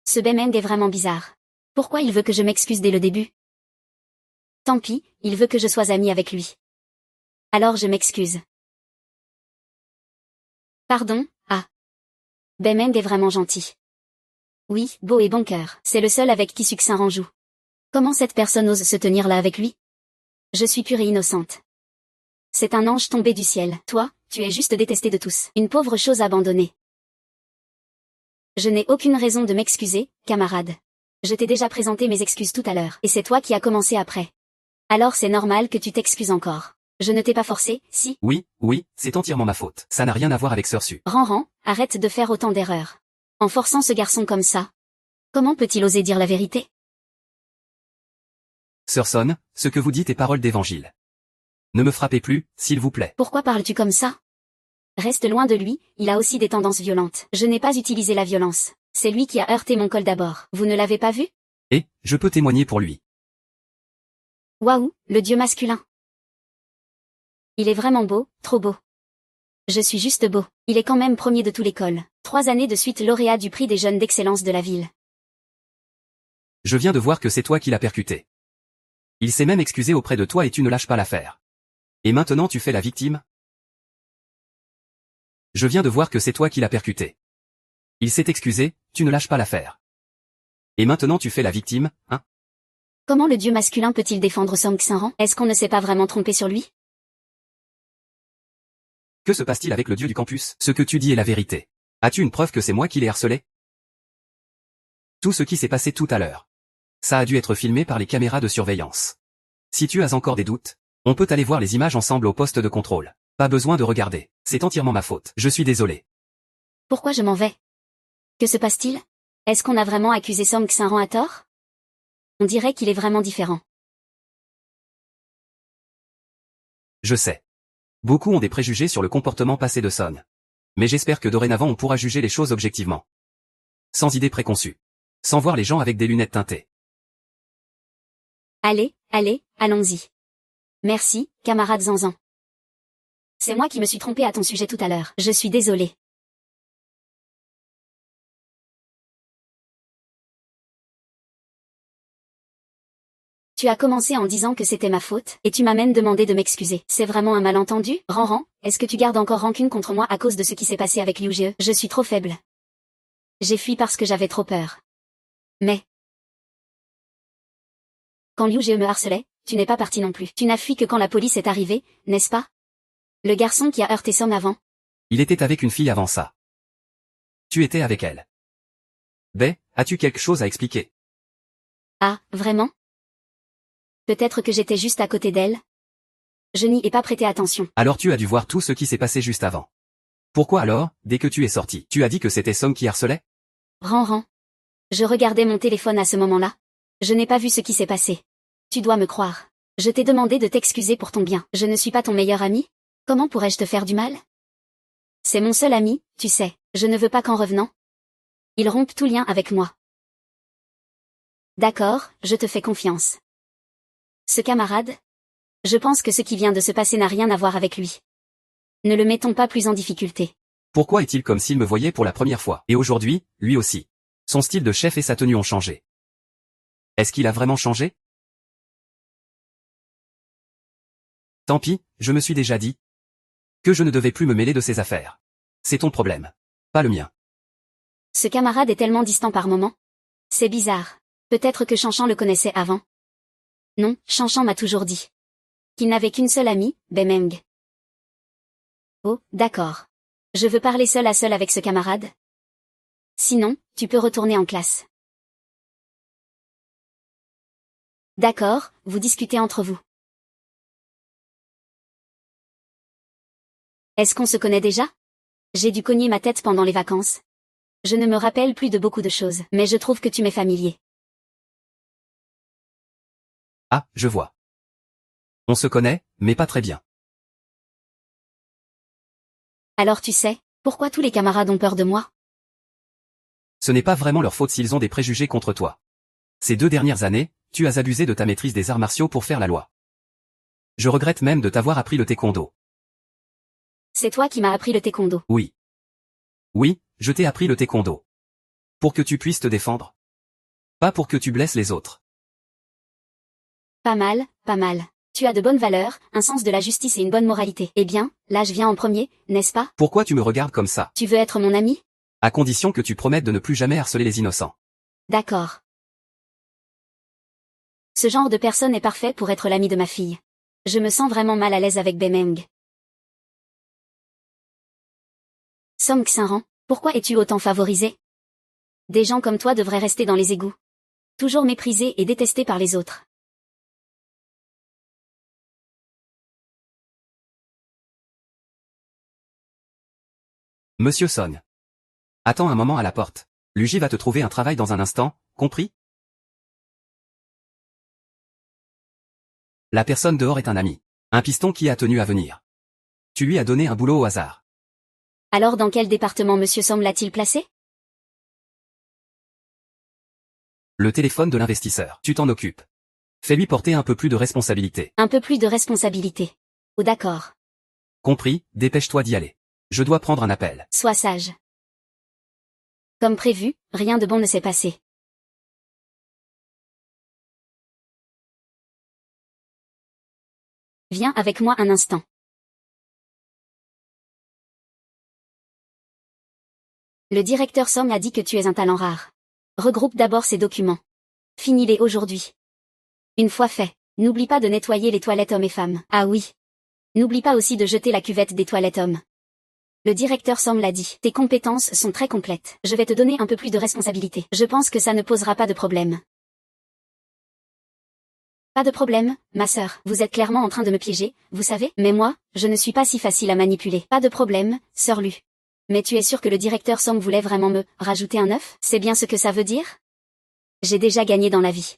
Speaker 1: Ce Bemeng est vraiment bizarre. Pourquoi il veut que je m'excuse dès le début? Tant pis, il veut que je sois amie avec lui. Alors je m'excuse. Pardon, ah. Bemeng est vraiment gentil. Oui, beau et bon cœur. C'est le seul avec qui Succin joue. Comment cette personne ose se tenir là avec lui? Je suis pure et innocente. C'est un ange tombé du ciel. Toi, tu es juste détesté de tous. Une pauvre chose abandonnée. Je n'ai aucune raison de m'excuser, camarade. Je t'ai déjà présenté mes excuses tout à l'heure, et c'est toi qui as commencé après. Alors c'est normal que tu t'excuses encore. Je ne t'ai pas forcé, si?
Speaker 2: Oui, c'est entièrement ma faute. Ça n'a rien à voir avec Sœur Su.
Speaker 1: Ranran, arrête de faire autant d'erreurs. En forçant ce garçon comme ça. Comment peut-il oser dire la vérité?
Speaker 2: Sœur Son, ce que vous dites est parole d'évangile. Ne me frappez plus, s'il vous plaît.
Speaker 1: Pourquoi parles-tu comme ça? Reste loin de lui, il a aussi des tendances violentes. Je n'ai pas utilisé la violence. C'est lui qui a heurté mon col d'abord. Vous ne l'avez pas vu?
Speaker 2: Et, je peux témoigner pour lui.
Speaker 1: Waouh, le dieu masculin. Il est vraiment beau, trop beau. Je suis juste beau. Il est quand même premier de tout l'école. 3 années de suite lauréat du prix des jeunes d'excellence de la ville.
Speaker 2: Je viens de voir que c'est toi qui l'as percuté. Il s'est même excusé auprès de toi et tu ne lâches pas l'affaire. Et maintenant tu fais la victime? Je viens de voir que c'est toi qui l'as percuté. Il s'est excusé, tu ne lâches pas l'affaire. Et maintenant tu fais la victime, hein?
Speaker 1: Comment le dieu masculin peut-il défendre Song Xinran? Est-ce qu'on ne s'est pas vraiment trompé sur lui?
Speaker 2: Que se passe-t-il avec le dieu du campus? Ce que tu dis est la vérité. As-tu une preuve que c'est moi qui l'ai harcelé? Tout ce qui s'est passé tout à l'heure. Ça a dû être filmé par les caméras de surveillance. Si tu as encore des doutes, on peut aller voir les images ensemble au poste de contrôle. Pas besoin de regarder, c'est entièrement ma faute. Je suis désolé.
Speaker 1: Pourquoi je m'en vais? Que se passe-t-il? Est-ce qu'on a vraiment accusé Song Xinran à tort? On dirait qu'il est vraiment différent.
Speaker 2: Je sais. Beaucoup ont des préjugés sur le comportement passé de Son. Mais j'espère que dorénavant on pourra juger les choses objectivement. Sans idées préconçues. Sans voir les gens avec des lunettes teintées.
Speaker 1: Allez, allons-y. Merci, camarade Zanzan. C'est moi qui me suis trompé à ton sujet tout à l'heure. Je suis désolé. Tu as commencé en disant que c'était ma faute, et tu m'as même demandé de m'excuser. C'est vraiment un malentendu? Ranran, est-ce que tu gardes encore rancune contre moi à cause de ce qui s'est passé avec Liu Jie? Je suis trop faible. J'ai fui parce que j'avais trop peur. Mais... quand Liu Jie me harcelait, tu n'es pas parti non plus. Tu n'as fui que quand la police est arrivée, n'est-ce pas? Le garçon qui a heurté Song avant.
Speaker 2: Il était avec une fille avant ça. Tu étais avec elle. As-tu quelque chose à expliquer?
Speaker 1: Ah, vraiment? Peut-être que j'étais juste à côté d'elle? Je n'y ai pas prêté attention.
Speaker 2: Alors tu as dû voir tout ce qui s'est passé juste avant. Pourquoi alors, dès que tu es sorti, tu as dit que c'était Song qui harcelait?
Speaker 1: Ranran. Je regardais mon téléphone à ce moment-là. Je n'ai pas vu ce qui s'est passé. Tu dois me croire. Je t'ai demandé de t'excuser pour ton bien. Je ne suis pas ton meilleur ami? Comment pourrais-je te faire du mal? C'est mon seul ami, tu sais. Je ne veux pas qu'en revenant, il rompe tout lien avec moi. D'accord, je te fais confiance. Ce camarade? Je pense que ce qui vient de se passer n'a rien à voir avec lui. Ne le mettons pas plus en difficulté.
Speaker 2: Pourquoi est-il comme s'il me voyait pour la première fois? Et aujourd'hui, lui aussi. Son style de chef et sa tenue ont changé. Est-ce qu'il a vraiment changé? Tant pis, je me suis déjà dit que je ne devais plus me mêler de ses affaires. C'est ton problème. Pas le mien.
Speaker 1: Ce camarade est tellement distant par moments. C'est bizarre. Peut-être que Chanchan le connaissait avant. Non, Chanchan m'a toujours dit qu'il n'avait qu'une seule amie, Bemeng. Oh, d'accord. Je veux parler seul à seul avec ce camarade. Sinon, tu peux retourner en classe. D'accord, vous discutez entre vous. Est-ce qu'on se connaît déjà? J'ai dû cogner ma tête pendant les vacances. Je ne me rappelle plus de beaucoup de choses, mais je trouve que tu m'es familier.
Speaker 2: Ah, je vois. On se connaît, mais pas très bien.
Speaker 1: Alors tu sais, pourquoi tous les camarades ont peur de moi?
Speaker 2: Ce n'est pas vraiment leur faute s'ils ont des préjugés contre toi. Ces 2 dernières années, tu as abusé de ta maîtrise des arts martiaux pour faire la loi. Je regrette même de t'avoir appris le taekwondo.
Speaker 1: C'est toi qui m'as appris le taekwondo.
Speaker 2: Oui. Oui, je t'ai appris le taekwondo. Pour que tu puisses te défendre. Pas pour que tu blesses les autres.
Speaker 1: Pas mal, pas mal. Tu as de bonnes valeurs, un sens de la justice et une bonne moralité. Eh bien, là je viens en premier, n'est-ce pas?
Speaker 2: Pourquoi tu me regardes comme ça?
Speaker 1: Tu veux être mon ami?
Speaker 2: À condition que tu promettes de ne plus jamais harceler les innocents.
Speaker 1: D'accord. Ce genre de personne est parfait pour être l'ami de ma fille. Je me sens vraiment mal à l'aise avec Bemeng. Song Xinran, pourquoi es-tu autant favorisé? Des gens comme toi devraient rester dans les égouts. Toujours méprisés et détestés par les autres.
Speaker 2: Monsieur Song. Attends un moment à la porte. Luigi va te trouver un travail dans un instant, compris? La personne dehors est un ami. Un piston qui a tenu à venir. Tu lui as donné un boulot au hasard.
Speaker 1: Alors dans quel département Monsieur Song l'a-t-il placé?
Speaker 2: Le téléphone de l'investisseur. Tu t'en occupes. Fais-lui porter un peu plus de responsabilité.
Speaker 1: Un peu plus de responsabilité. Oh d'accord.
Speaker 2: Compris, dépêche-toi d'y aller. Je dois prendre un appel.
Speaker 1: Sois sage. Comme prévu, rien de bon ne s'est passé. Viens avec moi un instant. Le directeur Song a dit que tu es un talent rare. Regroupe d'abord ces documents. Finis-les aujourd'hui. Une fois fait, n'oublie pas de nettoyer les toilettes hommes et femmes. Ah oui. N'oublie pas aussi de jeter la cuvette des toilettes hommes. Le directeur Song l'a dit. Tes compétences sont très complètes. Je vais te donner un peu plus de responsabilité. Je pense que ça ne posera pas de problème. Pas de problème, ma sœur. Vous êtes clairement en train de me piéger, vous savez, mais moi, je ne suis pas si facile à manipuler. Pas de problème, sœur Lu. Mais tu es sûr que le directeur Song voulait vraiment me rajouter un œuf? C'est bien ce que ça veut dire? J'ai déjà gagné dans la vie.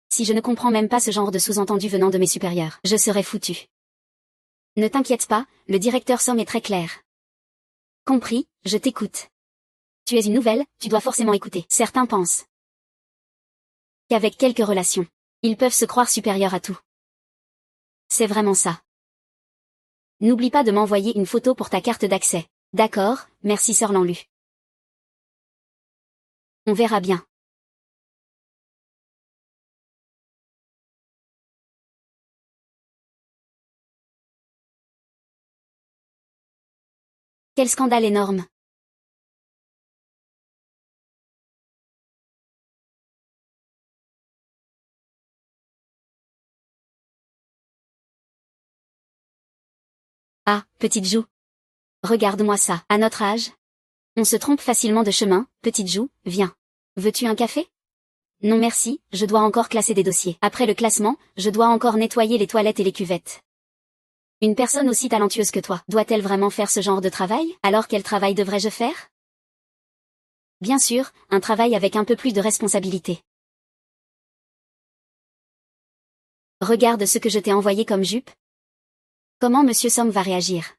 Speaker 1: Si je ne comprends même pas ce genre de sous-entendu venant de mes supérieurs, je serais foutu. Ne t'inquiète pas, le directeur Song est très clair. Compris, je t'écoute. Tu es une nouvelle, tu dois forcément écouter. Certains pensent qu'avec quelques relations, ils peuvent se croire supérieurs à tout. C'est vraiment ça. N'oublie pas de m'envoyer une photo pour ta carte d'accès. D'accord, merci sœur Lanlu. On verra bien. Quel scandale énorme. Ah, petite joue. Regarde-moi ça. À notre âge, on se trompe facilement de chemin. Petite joue, viens. Veux-tu un café? Non merci, je dois encore classer des dossiers. Après le classement, je dois encore nettoyer les toilettes et les cuvettes. Une personne aussi talentueuse que toi, doit-elle vraiment faire ce genre de travail? Alors quel travail devrais-je faire? Bien sûr, un travail avec un peu plus de responsabilité. Regarde ce que je t'ai envoyé comme jupe. Comment Monsieur Song va réagir?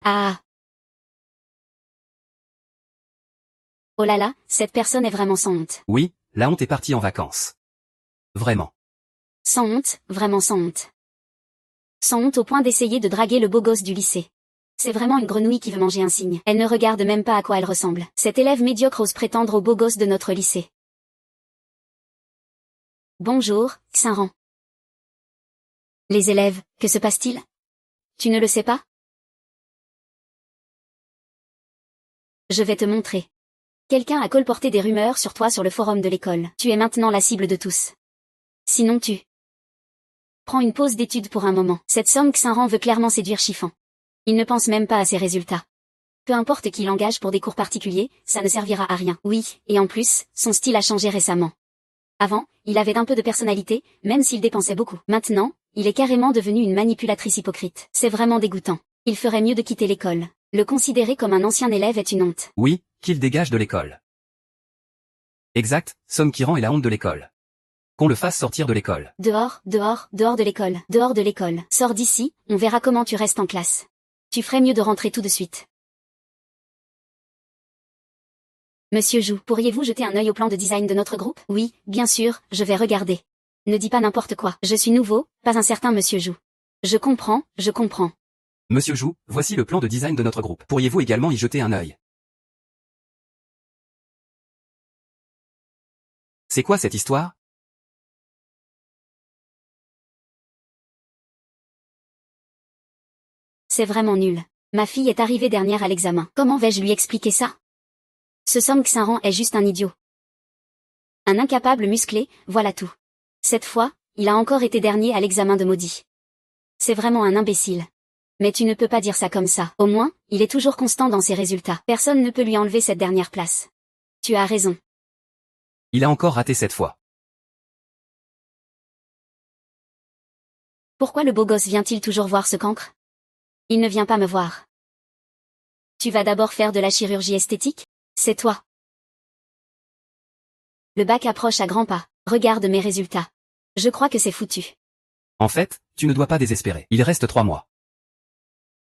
Speaker 1: Ah. Oh là là, cette personne est vraiment sans honte.
Speaker 2: Oui, la honte est partie en vacances. Vraiment.
Speaker 1: Sans honte, vraiment sans honte. Sans honte au point d'essayer de draguer le beau gosse du lycée. C'est vraiment une grenouille qui veut manger un cygne. Elle ne regarde même pas à quoi elle ressemble. Cet élève médiocre ose prétendre au beau gosse de notre lycée. Bonjour, Xinran. Les élèves, que se passe-t-il? Tu ne le sais pas? Je vais te montrer. Quelqu'un a colporté des rumeurs sur toi sur le forum de l'école. Tu es maintenant la cible de tous. Sinon tu prends une pause d'études pour un moment. Cette Song Xinran veut clairement séduire Chiffon. Il ne pense même pas à ses résultats. Peu importe qui l'engage pour des cours particuliers, ça ne servira à rien. Oui, et en plus, son style a changé récemment. Avant, il avait un peu de personnalité, même s'il dépensait beaucoup. Maintenant, il est carrément devenu une manipulatrice hypocrite. C'est vraiment dégoûtant. Il ferait mieux de quitter l'école. Le considérer comme un ancien élève est une honte.
Speaker 2: Oui, qu'il dégage de l'école. Exact, Song Qiran est la honte de l'école. Qu'on le fasse sortir de l'école.
Speaker 1: Dehors, dehors, dehors de l'école. Dehors de l'école. Sors d'ici, on verra comment tu restes en classe. Tu ferais mieux de rentrer tout de suite. Monsieur Jou, pourriez-vous jeter un œil au plan de design de notre groupe? Oui, bien sûr, je vais regarder. Ne dis pas n'importe quoi. Je suis nouveau, pas un certain Monsieur Jou. Je comprends, je comprends.
Speaker 2: Monsieur Jou, voici le plan de design de notre groupe. Pourriez-vous également y jeter un œil? C'est quoi cette histoire?
Speaker 1: C'est vraiment nul. Ma fille est arrivée dernière à l'examen. Comment vais-je lui expliquer ça? Ce Song Xinran est juste un idiot. Un incapable musclé, voilà tout. Cette fois, il a encore été dernier à l'examen de maudit. C'est vraiment un imbécile. Mais tu ne peux pas dire ça comme ça. Au moins, il est toujours constant dans ses résultats. Personne ne peut lui enlever cette dernière place. Tu as raison.
Speaker 2: Il a encore raté cette fois.
Speaker 1: Pourquoi le beau gosse vient-il toujours voir ce cancre? Il ne vient pas me voir. Tu vas d'abord faire de la chirurgie esthétique? C'est toi. Le bac approche à grands pas. Regarde mes résultats. Je crois que c'est foutu.
Speaker 2: En fait, tu ne dois pas désespérer. Il reste 3 mois.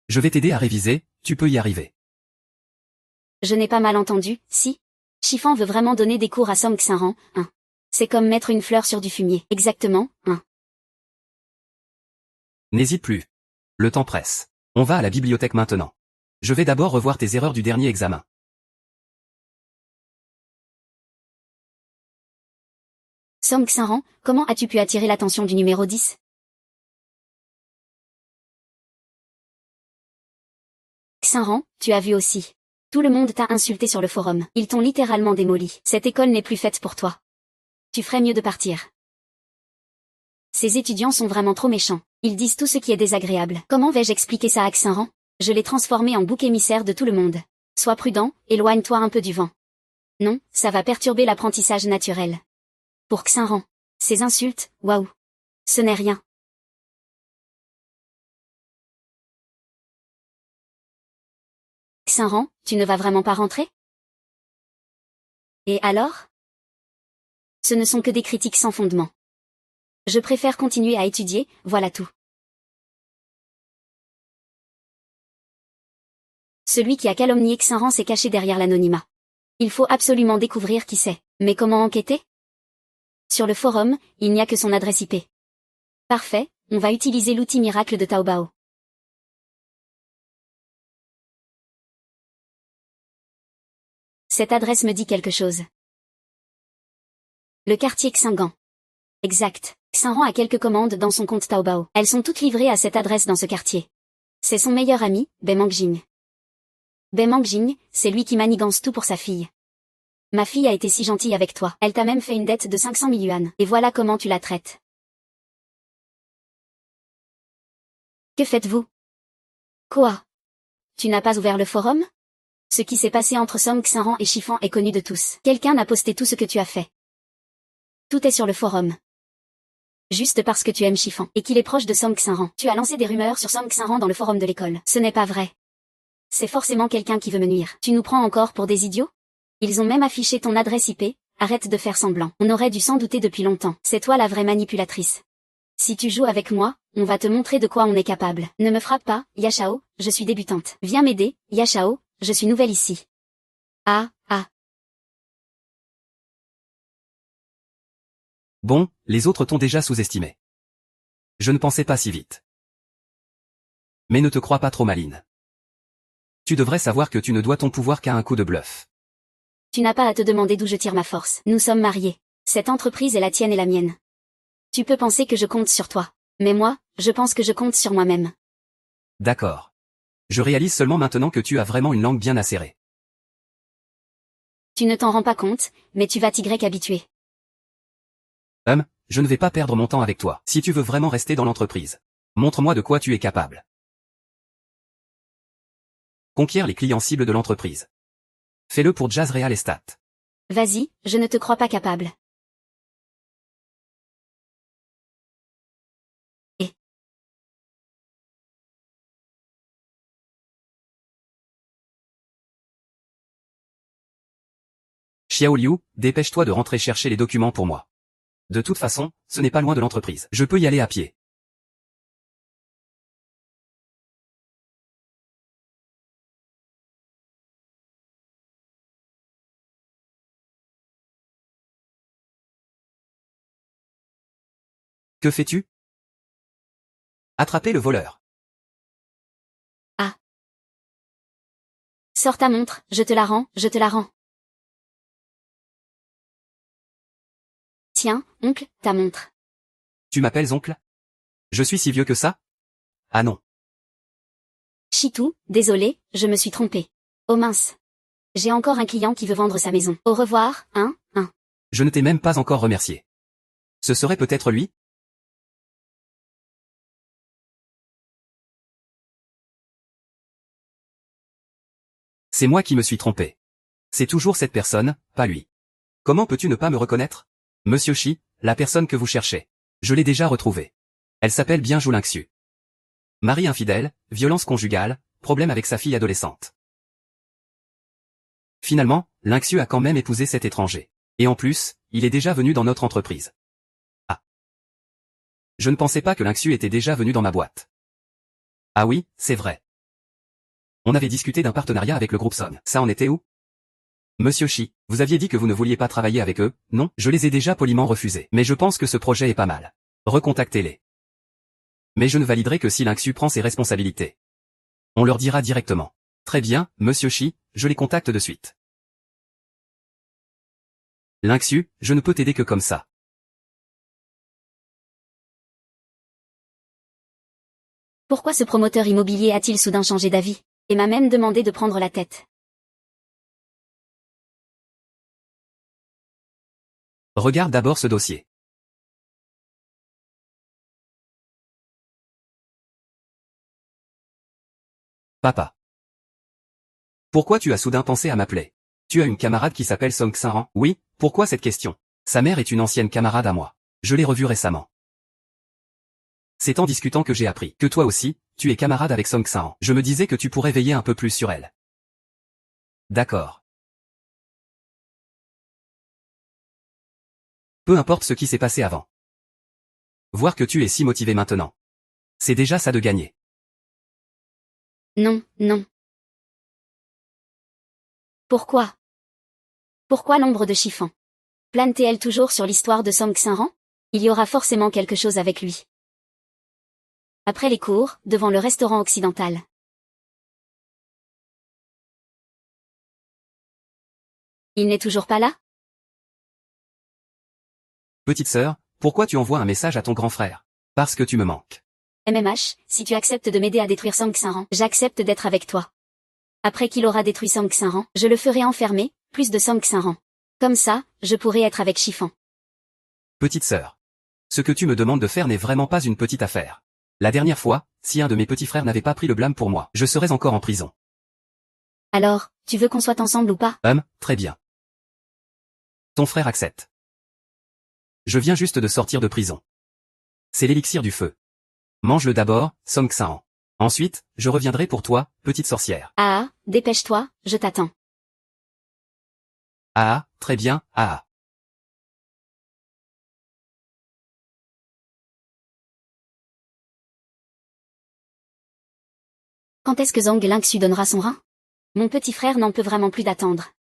Speaker 2: Je vais t'aider à réviser, tu peux y arriver.
Speaker 1: Je n'ai pas mal entendu, si? Chiffon veut vraiment donner des cours à Song Xinran, hein. C'est comme mettre une fleur sur du fumier. Exactement, hein.
Speaker 2: N'hésite plus. Le temps presse. On va à la bibliothèque maintenant. Je vais d'abord revoir tes erreurs du dernier examen.
Speaker 1: Song Xinran, comment as-tu pu attirer l'attention du numéro 10? Xinran, tu as vu aussi. Tout le monde t'a insulté sur le forum. Ils t'ont littéralement démoli. Cette école n'est plus faite pour toi. Tu ferais mieux de partir. Ces étudiants sont vraiment trop méchants. Ils disent tout ce qui est désagréable. Comment vais-je expliquer ça à Xinran? Je l'ai transformé en bouc émissaire de tout le monde. Sois prudent, éloigne-toi un peu du vent. Non, ça va perturber l'apprentissage naturel. Pour Xinran. Ces insultes, waouh. Ce n'est rien. Xinran, tu ne vas vraiment pas rentrer? Et alors? Ce ne sont que des critiques sans fondement. Je préfère continuer à étudier, voilà tout. Celui qui a calomnié Xinran s'est caché derrière l'anonymat. Il faut absolument découvrir qui c'est. Mais comment enquêter? Sur le forum, il n'y a que son adresse IP. Parfait, on va utiliser l'outil miracle de Taobao. Cette adresse me dit quelque chose. Le quartier Xingan. Exact. Xinran a quelques commandes dans son compte Taobao. Elles sont toutes livrées à cette adresse dans ce quartier. C'est son meilleur ami, Bai Mangjing. Bai Mangjing, c'est lui qui manigance tout pour sa fille. Ma fille a été si gentille avec toi. Elle t'a même fait une dette de 500 000 yuan. Et voilà comment tu la traites. Que faites-vous? Quoi? Tu n'as pas ouvert le forum? Ce qui s'est passé entre Song Xinran et Chiffon est connu de tous. Quelqu'un a posté tout ce que tu as fait. Tout est sur le forum. Juste parce que tu aimes Chiffon et qu'il est proche de Song Xinran. Tu as lancé des rumeurs sur Song Xinran dans le forum de l'école. Ce n'est pas vrai. C'est forcément quelqu'un qui veut me nuire. Tu nous prends encore pour des idiots? Ils ont même affiché ton adresse IP, arrête de faire semblant. On aurait dû s'en douter depuis longtemps. C'est toi la vraie manipulatrice. Si tu joues avec moi, on va te montrer de quoi on est capable. Ne me frappe pas, Yashao, je suis débutante. Viens m'aider, Yashao, je suis nouvelle ici. Ah.
Speaker 2: Bon, les autres t'ont déjà sous-estimé. Je ne pensais pas si vite. Mais ne te crois pas trop maline. Tu devrais savoir que tu ne dois ton pouvoir qu'à un coup de bluff.
Speaker 1: Tu n'as pas à te demander d'où je tire ma force. Nous sommes mariés. Cette entreprise est la tienne et la mienne. Tu peux penser que je compte sur toi. Mais moi, je pense que je compte sur moi-même.
Speaker 2: D'accord. Je réalise seulement maintenant que tu as vraiment une langue bien acérée.
Speaker 1: Tu ne t'en rends pas compte, mais tu vas t'y habituer.
Speaker 2: Je ne vais pas perdre mon temps avec toi. Si tu veux vraiment rester dans l'entreprise, montre-moi de quoi tu es capable. Conquiert les clients cibles de l'entreprise. Fais-le pour Jazz Real Estate.
Speaker 1: Vas-y, je ne te crois pas capable. Et
Speaker 2: Xiao Liu, dépêche-toi de rentrer chercher les documents pour moi. De toute façon, ce n'est pas loin de l'entreprise. Je peux y aller à pied. Que fais-tu? Attraper le voleur.
Speaker 1: Ah. Sors ta montre, je te la rends, je te la rends. Tiens, oncle, ta montre.
Speaker 2: Tu m'appelles oncle? Je suis si vieux que ça? Ah non.
Speaker 1: Chitou, désolé, je me suis trompé. Oh mince. J'ai encore un client qui veut vendre sa maison. Au revoir, hein.
Speaker 2: Je ne t'ai même pas encore remercié. Ce serait peut-être lui? C'est moi qui me suis trompé. C'est toujours cette personne, pas lui. Comment peux-tu ne pas me reconnaître? Monsieur Chi, la personne que vous cherchez. Je l'ai déjà retrouvée. Elle s'appelle bien Joulinxiu. Mari infidèle, violence conjugale, problème avec sa fille adolescente. Finalement, Linxiu a quand même épousé cet étranger. Et en plus, il est déjà venu dans notre entreprise. Ah. Je ne pensais pas que Linxiu était déjà venu dans ma boîte. Ah oui, c'est vrai. On avait discuté d'un partenariat avec le groupe Son. Ça en était où? Monsieur Chi, vous aviez dit que vous ne vouliez pas travailler avec eux, non? Je les ai déjà poliment refusés. Mais je pense que ce projet est pas mal. Recontactez-les. Mais je ne validerai que si Linxiu prend ses responsabilités. On leur dira directement. Très bien, Monsieur Chi, je les contacte de suite. Linxiu, je ne peux t'aider que comme ça.
Speaker 1: Pourquoi ce promoteur immobilier a-t-il soudain changé d'avis, et m'a même demandé de prendre la tête?
Speaker 2: Regarde d'abord ce dossier. Papa. Pourquoi tu as soudain pensé à m'appeler? Tu as une camarade qui s'appelle Song Xinran? Oui, pourquoi cette question? Sa mère est une ancienne camarade à moi. Je l'ai revue récemment. C'est en discutant que j'ai appris que toi aussi, tu es camarade avec Song Xinran. Je me disais que tu pourrais veiller un peu plus sur elle. D'accord. Peu importe ce qui s'est passé avant. Voir que tu es si motivé maintenant. C'est déjà ça de gagner.
Speaker 1: Non. Pourquoi? Pourquoi l'ombre de chiffon? Plane-t-elle toujours sur l'histoire de Song Xinran? Il y aura forcément quelque chose avec lui. Après les cours, devant le restaurant occidental. Il n'est toujours pas là?
Speaker 2: Petite sœur, pourquoi tu envoies un message à ton grand frère? Parce que tu me manques.
Speaker 1: MMH, si tu acceptes de m'aider à détruire Song Xinran, j'accepte d'être avec toi. Après qu'il aura détruit Song Xinran, je le ferai enfermer, plus de Song Xinran. Comme ça, je pourrai être avec Chiffon.
Speaker 2: Petite sœur. Ce que tu me demandes de faire n'est vraiment pas une petite affaire. La dernière fois, si un de mes petits frères n'avait pas pris le blâme pour moi, je serais encore en prison.
Speaker 1: Alors, tu veux qu'on soit ensemble ou pas?
Speaker 2: Très bien. Ton frère accepte. Je viens juste de sortir de prison. C'est l'élixir du feu. Mange-le d'abord, Song Xinran. Ensuite, je reviendrai pour toi, petite sorcière.
Speaker 1: Ah, dépêche-toi, je t'attends.
Speaker 2: Ah, très bien, ah.
Speaker 1: Quand est-ce que Zhang Linxiu donnera son rein? Mon petit frère n'en peut vraiment plus d'attendre.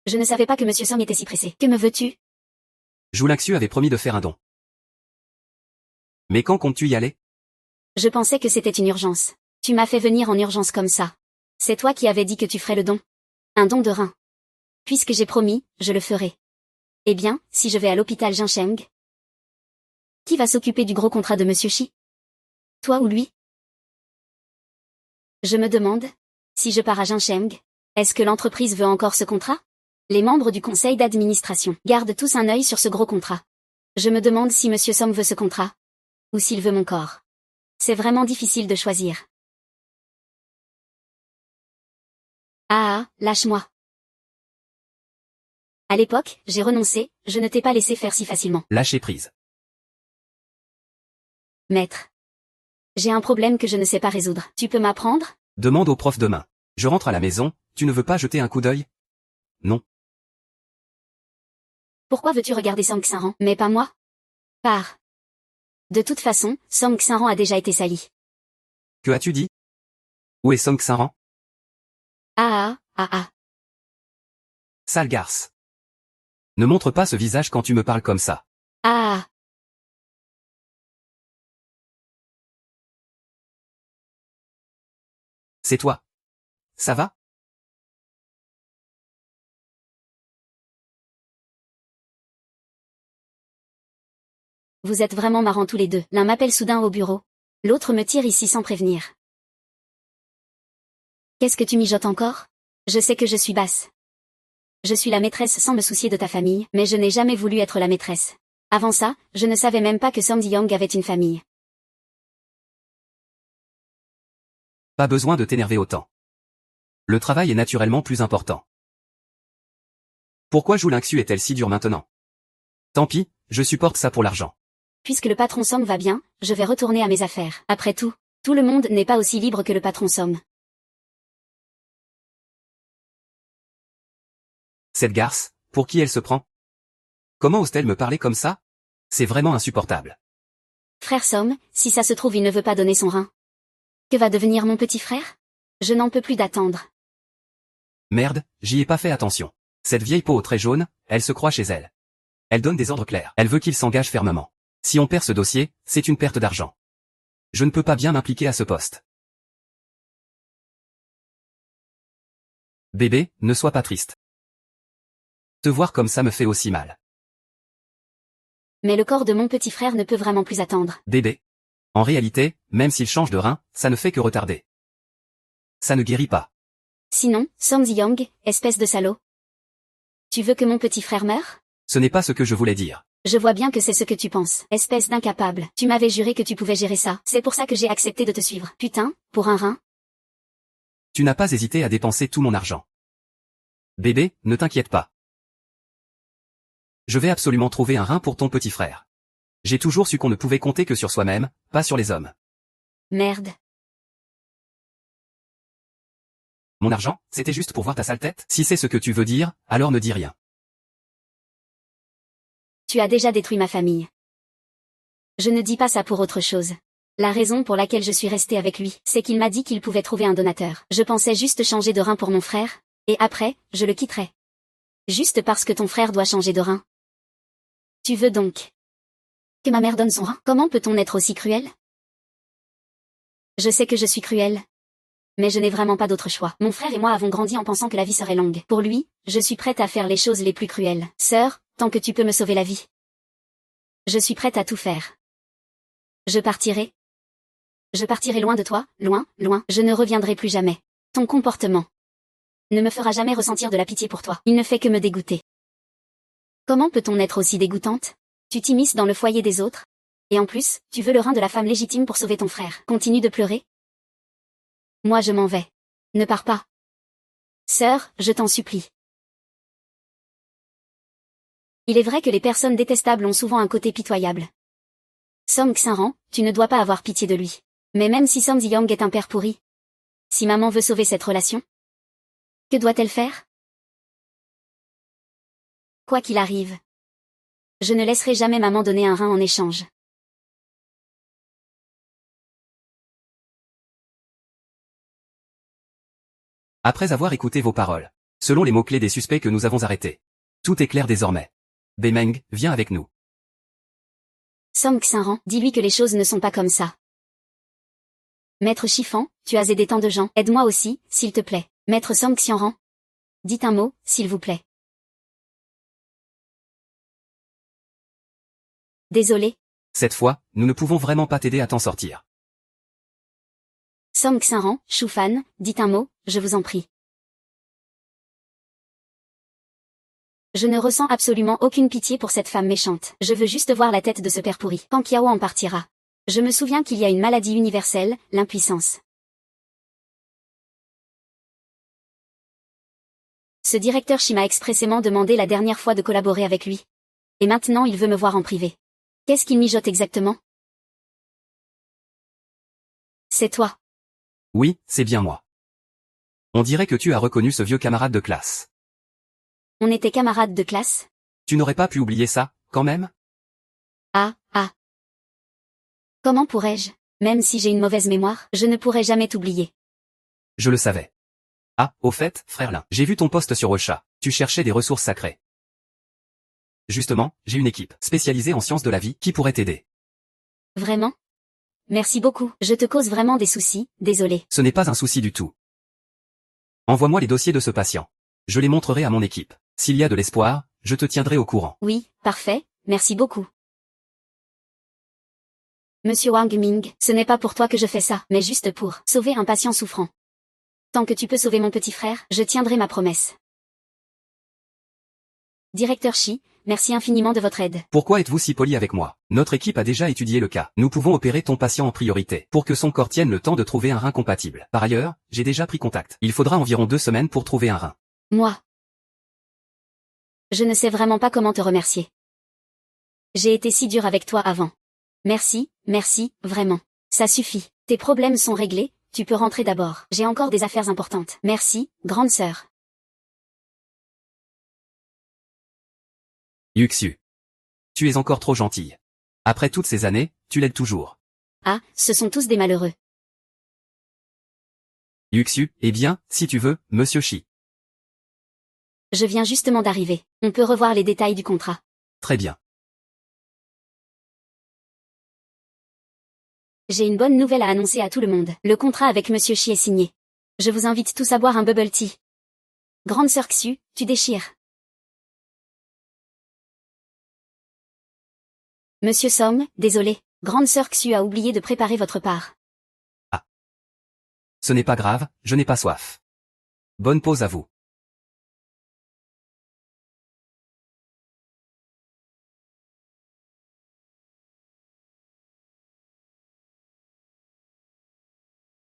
Speaker 1: Je ne savais pas que Monsieur Song était si pressé. Que me veux-tu?
Speaker 2: Joulinxiu avait promis de faire un don. Mais quand comptes-tu y aller?
Speaker 1: Je pensais que c'était une urgence. Tu m'as fait venir en urgence comme ça. C'est toi qui avais dit que tu ferais le don. Un don de rein. Puisque j'ai promis, je le ferai. Eh bien, si je vais à l'hôpital Jincheng, qui va s'occuper du gros contrat de Monsieur Chi? Toi ou lui? Je me demande, si je pars à Jincheng, est-ce que l'entreprise veut encore ce contrat? Les membres du conseil d'administration gardent tous un œil sur ce gros contrat. Je me demande si Monsieur Song veut ce contrat. Ou s'il veut mon corps. C'est vraiment difficile de choisir. Ah, lâche-moi. À l'époque, j'ai renoncé, je ne t'ai pas laissé faire si facilement.
Speaker 2: Lâcher prise.
Speaker 1: Maître. J'ai un problème que je ne sais pas résoudre. Tu peux m'apprendre?
Speaker 2: Demande au prof demain. Je rentre à la maison, tu ne veux pas jeter un coup d'œil? Non.
Speaker 1: Pourquoi veux-tu regarder Song Xinran, mais pas moi? Pars. De toute façon, Song Xinran a déjà été sali.
Speaker 2: Que as-tu dit? Où est Song Xinran?
Speaker 1: Ah, ah ah.
Speaker 2: Sale garce. Ne montre pas ce visage quand tu me parles comme ça.
Speaker 1: Ah.
Speaker 2: C'est toi. Ça va?
Speaker 1: Vous êtes vraiment marrants tous les deux. L'un m'appelle soudain au bureau. L'autre me tire ici sans prévenir. Qu'est-ce que tu mijotes encore? Je sais que je suis basse. Je suis la maîtresse sans me soucier de ta famille, mais je n'ai jamais voulu être la maîtresse. Avant ça, je ne savais même pas que Song Ji-young avait une famille.
Speaker 2: Pas besoin de t'énerver autant. Le travail est naturellement plus important. Pourquoi Joulingxu est-elle si dure maintenant? Tant pis, je supporte ça pour l'argent.
Speaker 1: Puisque le patron Song va bien, je vais retourner à mes affaires. Après tout le monde n'est pas aussi libre que le patron Song.
Speaker 2: Cette garce, pour qui elle se prend? Comment ose-t-elle me parler comme ça? C'est vraiment insupportable.
Speaker 1: Frère Song, si ça se trouve il ne veut pas donner son rein. Que va devenir mon petit frère? Je n'en peux plus d'attendre.
Speaker 2: Merde, j'y ai pas fait attention. Cette vieille peau très jaune, elle se croit chez elle. Elle donne des ordres clairs. Elle veut qu'il s'engage fermement. Si on perd ce dossier, c'est une perte d'argent. Je ne peux pas bien m'impliquer à ce poste. Bébé, ne sois pas triste. Te voir comme ça me fait aussi mal.
Speaker 1: Mais le corps de mon petit frère ne peut vraiment plus attendre.
Speaker 2: Bébé. En réalité, même s'il change de rein, ça ne fait que retarder. Ça ne guérit pas.
Speaker 1: Sinon, Song Ji-young, espèce de salaud. Tu veux que mon petit frère meure?
Speaker 2: Ce n'est pas ce que je voulais dire.
Speaker 1: Je vois bien que c'est ce que tu penses. Espèce d'incapable. Tu m'avais juré que tu pouvais gérer ça. C'est pour ça que j'ai accepté de te suivre. Putain, pour un rein?
Speaker 2: Tu n'as pas hésité à dépenser tout mon argent. Bébé, ne t'inquiète pas. Je vais absolument trouver un rein pour ton petit frère. J'ai toujours su qu'on ne pouvait compter que sur soi-même, pas sur les hommes.
Speaker 1: Merde.
Speaker 2: Mon argent, c'était juste pour voir ta sale tête? Si c'est ce que tu veux dire, alors ne dis rien.
Speaker 1: Tu as déjà détruit ma famille. Je ne dis pas ça pour autre chose. La raison pour laquelle je suis restée avec lui, c'est qu'il m'a dit qu'il pouvait trouver un donateur. Je pensais juste changer de rein pour mon frère, et après, je le quitterai. Juste parce que ton frère doit changer de rein. Tu veux donc que ma mère donne son rein? Comment peut-on être aussi cruel? Je sais que je suis cruelle. Mais je n'ai vraiment pas d'autre choix. Mon frère et moi avons grandi en pensant que la vie serait longue. Pour lui, je suis prête à faire les choses les plus cruelles. Sœur, tant que tu peux me sauver la vie. Je suis prête à tout faire. Je partirai. Je partirai loin de toi, loin, loin. Je ne reviendrai plus jamais. Ton comportement ne me fera jamais ressentir de la pitié pour toi. Il ne fait que me dégoûter. Comment peut-on être aussi dégoûtante? Tu t'immisces dans le foyer des autres. Et en plus, tu veux le rein de la femme légitime pour sauver ton frère. Continue de pleurer. Moi je m'en vais. Ne pars pas. Sœur, je t'en supplie. Il est vrai que les personnes détestables ont souvent un côté pitoyable. Song Xinran, tu ne dois pas avoir pitié de lui. Mais même si Song Ji-young est un père pourri, si maman veut sauver cette relation, que doit-elle faire? Quoi qu'il arrive, je ne laisserai jamais maman donner un rein en échange.
Speaker 2: Après avoir écouté vos paroles, selon les mots-clés des suspects que nous avons arrêtés, tout est clair désormais. Bemeng, viens avec nous.
Speaker 1: Song Xinran, dis-lui que les choses ne sont pas comme ça. Maître Chiffan, tu as aidé tant de gens, aide-moi aussi, s'il te plaît. Maître Song Xianran, dites un mot, s'il vous plaît. Désolé.
Speaker 2: Cette fois, nous ne pouvons vraiment pas t'aider à t'en sortir.
Speaker 1: Song Xinran, Shufan, dites un mot, je vous en prie. Je ne ressens absolument aucune pitié pour cette femme méchante. Je veux juste voir la tête de ce père pourri. Quand Kiao en partira. Je me souviens qu'il y a une maladie universelle, l'impuissance. Ce directeur Shi m'a expressément demandé la dernière fois de collaborer avec lui. Et maintenant il veut me voir en privé. Qu'est-ce qu'il mijote exactement? C'est toi.
Speaker 2: Oui, c'est bien moi. On dirait que tu as reconnu ce vieux camarade de classe.
Speaker 1: On était camarades de classe?
Speaker 2: Tu n'aurais pas pu oublier ça, quand même?
Speaker 1: Ah. Comment pourrais-je? Même si j'ai une mauvaise mémoire, je ne pourrai jamais t'oublier.
Speaker 2: Je le savais. Ah, au fait, frère Lin, j'ai vu ton post sur Ocha. Tu cherchais des ressources sacrées. Justement, j'ai une équipe spécialisée en sciences de la vie qui pourrait t'aider.
Speaker 1: Vraiment? Merci beaucoup. Je te cause vraiment des soucis, désolé.
Speaker 2: Ce n'est pas un souci du tout. Envoie-moi les dossiers de ce patient. Je les montrerai à mon équipe. S'il y a de l'espoir, je te tiendrai au courant.
Speaker 1: Oui, parfait, merci beaucoup. Monsieur Wang Ming, ce n'est pas pour toi que je fais ça, mais juste pour sauver un patient souffrant. Tant que tu peux sauver mon petit frère, je tiendrai ma promesse. Directeur Shi, merci infiniment de votre aide.
Speaker 2: Pourquoi êtes-vous si poli avec moi? Notre équipe a déjà étudié le cas. Nous pouvons opérer ton patient en priorité, pour que son corps tienne le temps de trouver un rein compatible. Par ailleurs, j'ai déjà pris contact. Il faudra environ 2 semaines pour trouver un rein.
Speaker 1: Moi. Je ne sais vraiment pas comment te remercier. J'ai été si dur avec toi avant. Merci, vraiment. Ça suffit. Tes problèmes sont réglés, tu peux rentrer d'abord. J'ai encore des affaires importantes. Merci, grande sœur.
Speaker 2: Yuxu. Tu es encore trop gentille. Après toutes ces années, tu l'aides toujours.
Speaker 1: Ah, ce sont tous des malheureux.
Speaker 2: Yuxu, eh bien, si tu veux, Monsieur Shi.
Speaker 1: Je viens justement d'arriver. On peut revoir les détails du contrat.
Speaker 2: Très bien.
Speaker 1: J'ai une bonne nouvelle à annoncer à tout le monde. Le contrat avec Monsieur Shi est signé. Je vous invite tous à boire un bubble tea. Grande sœur Xu, tu déchires. Monsieur Song, désolé. Grande sœur Xu a oublié de préparer votre part.
Speaker 2: Ah. Ce n'est pas grave, je n'ai pas soif. Bonne pause à vous.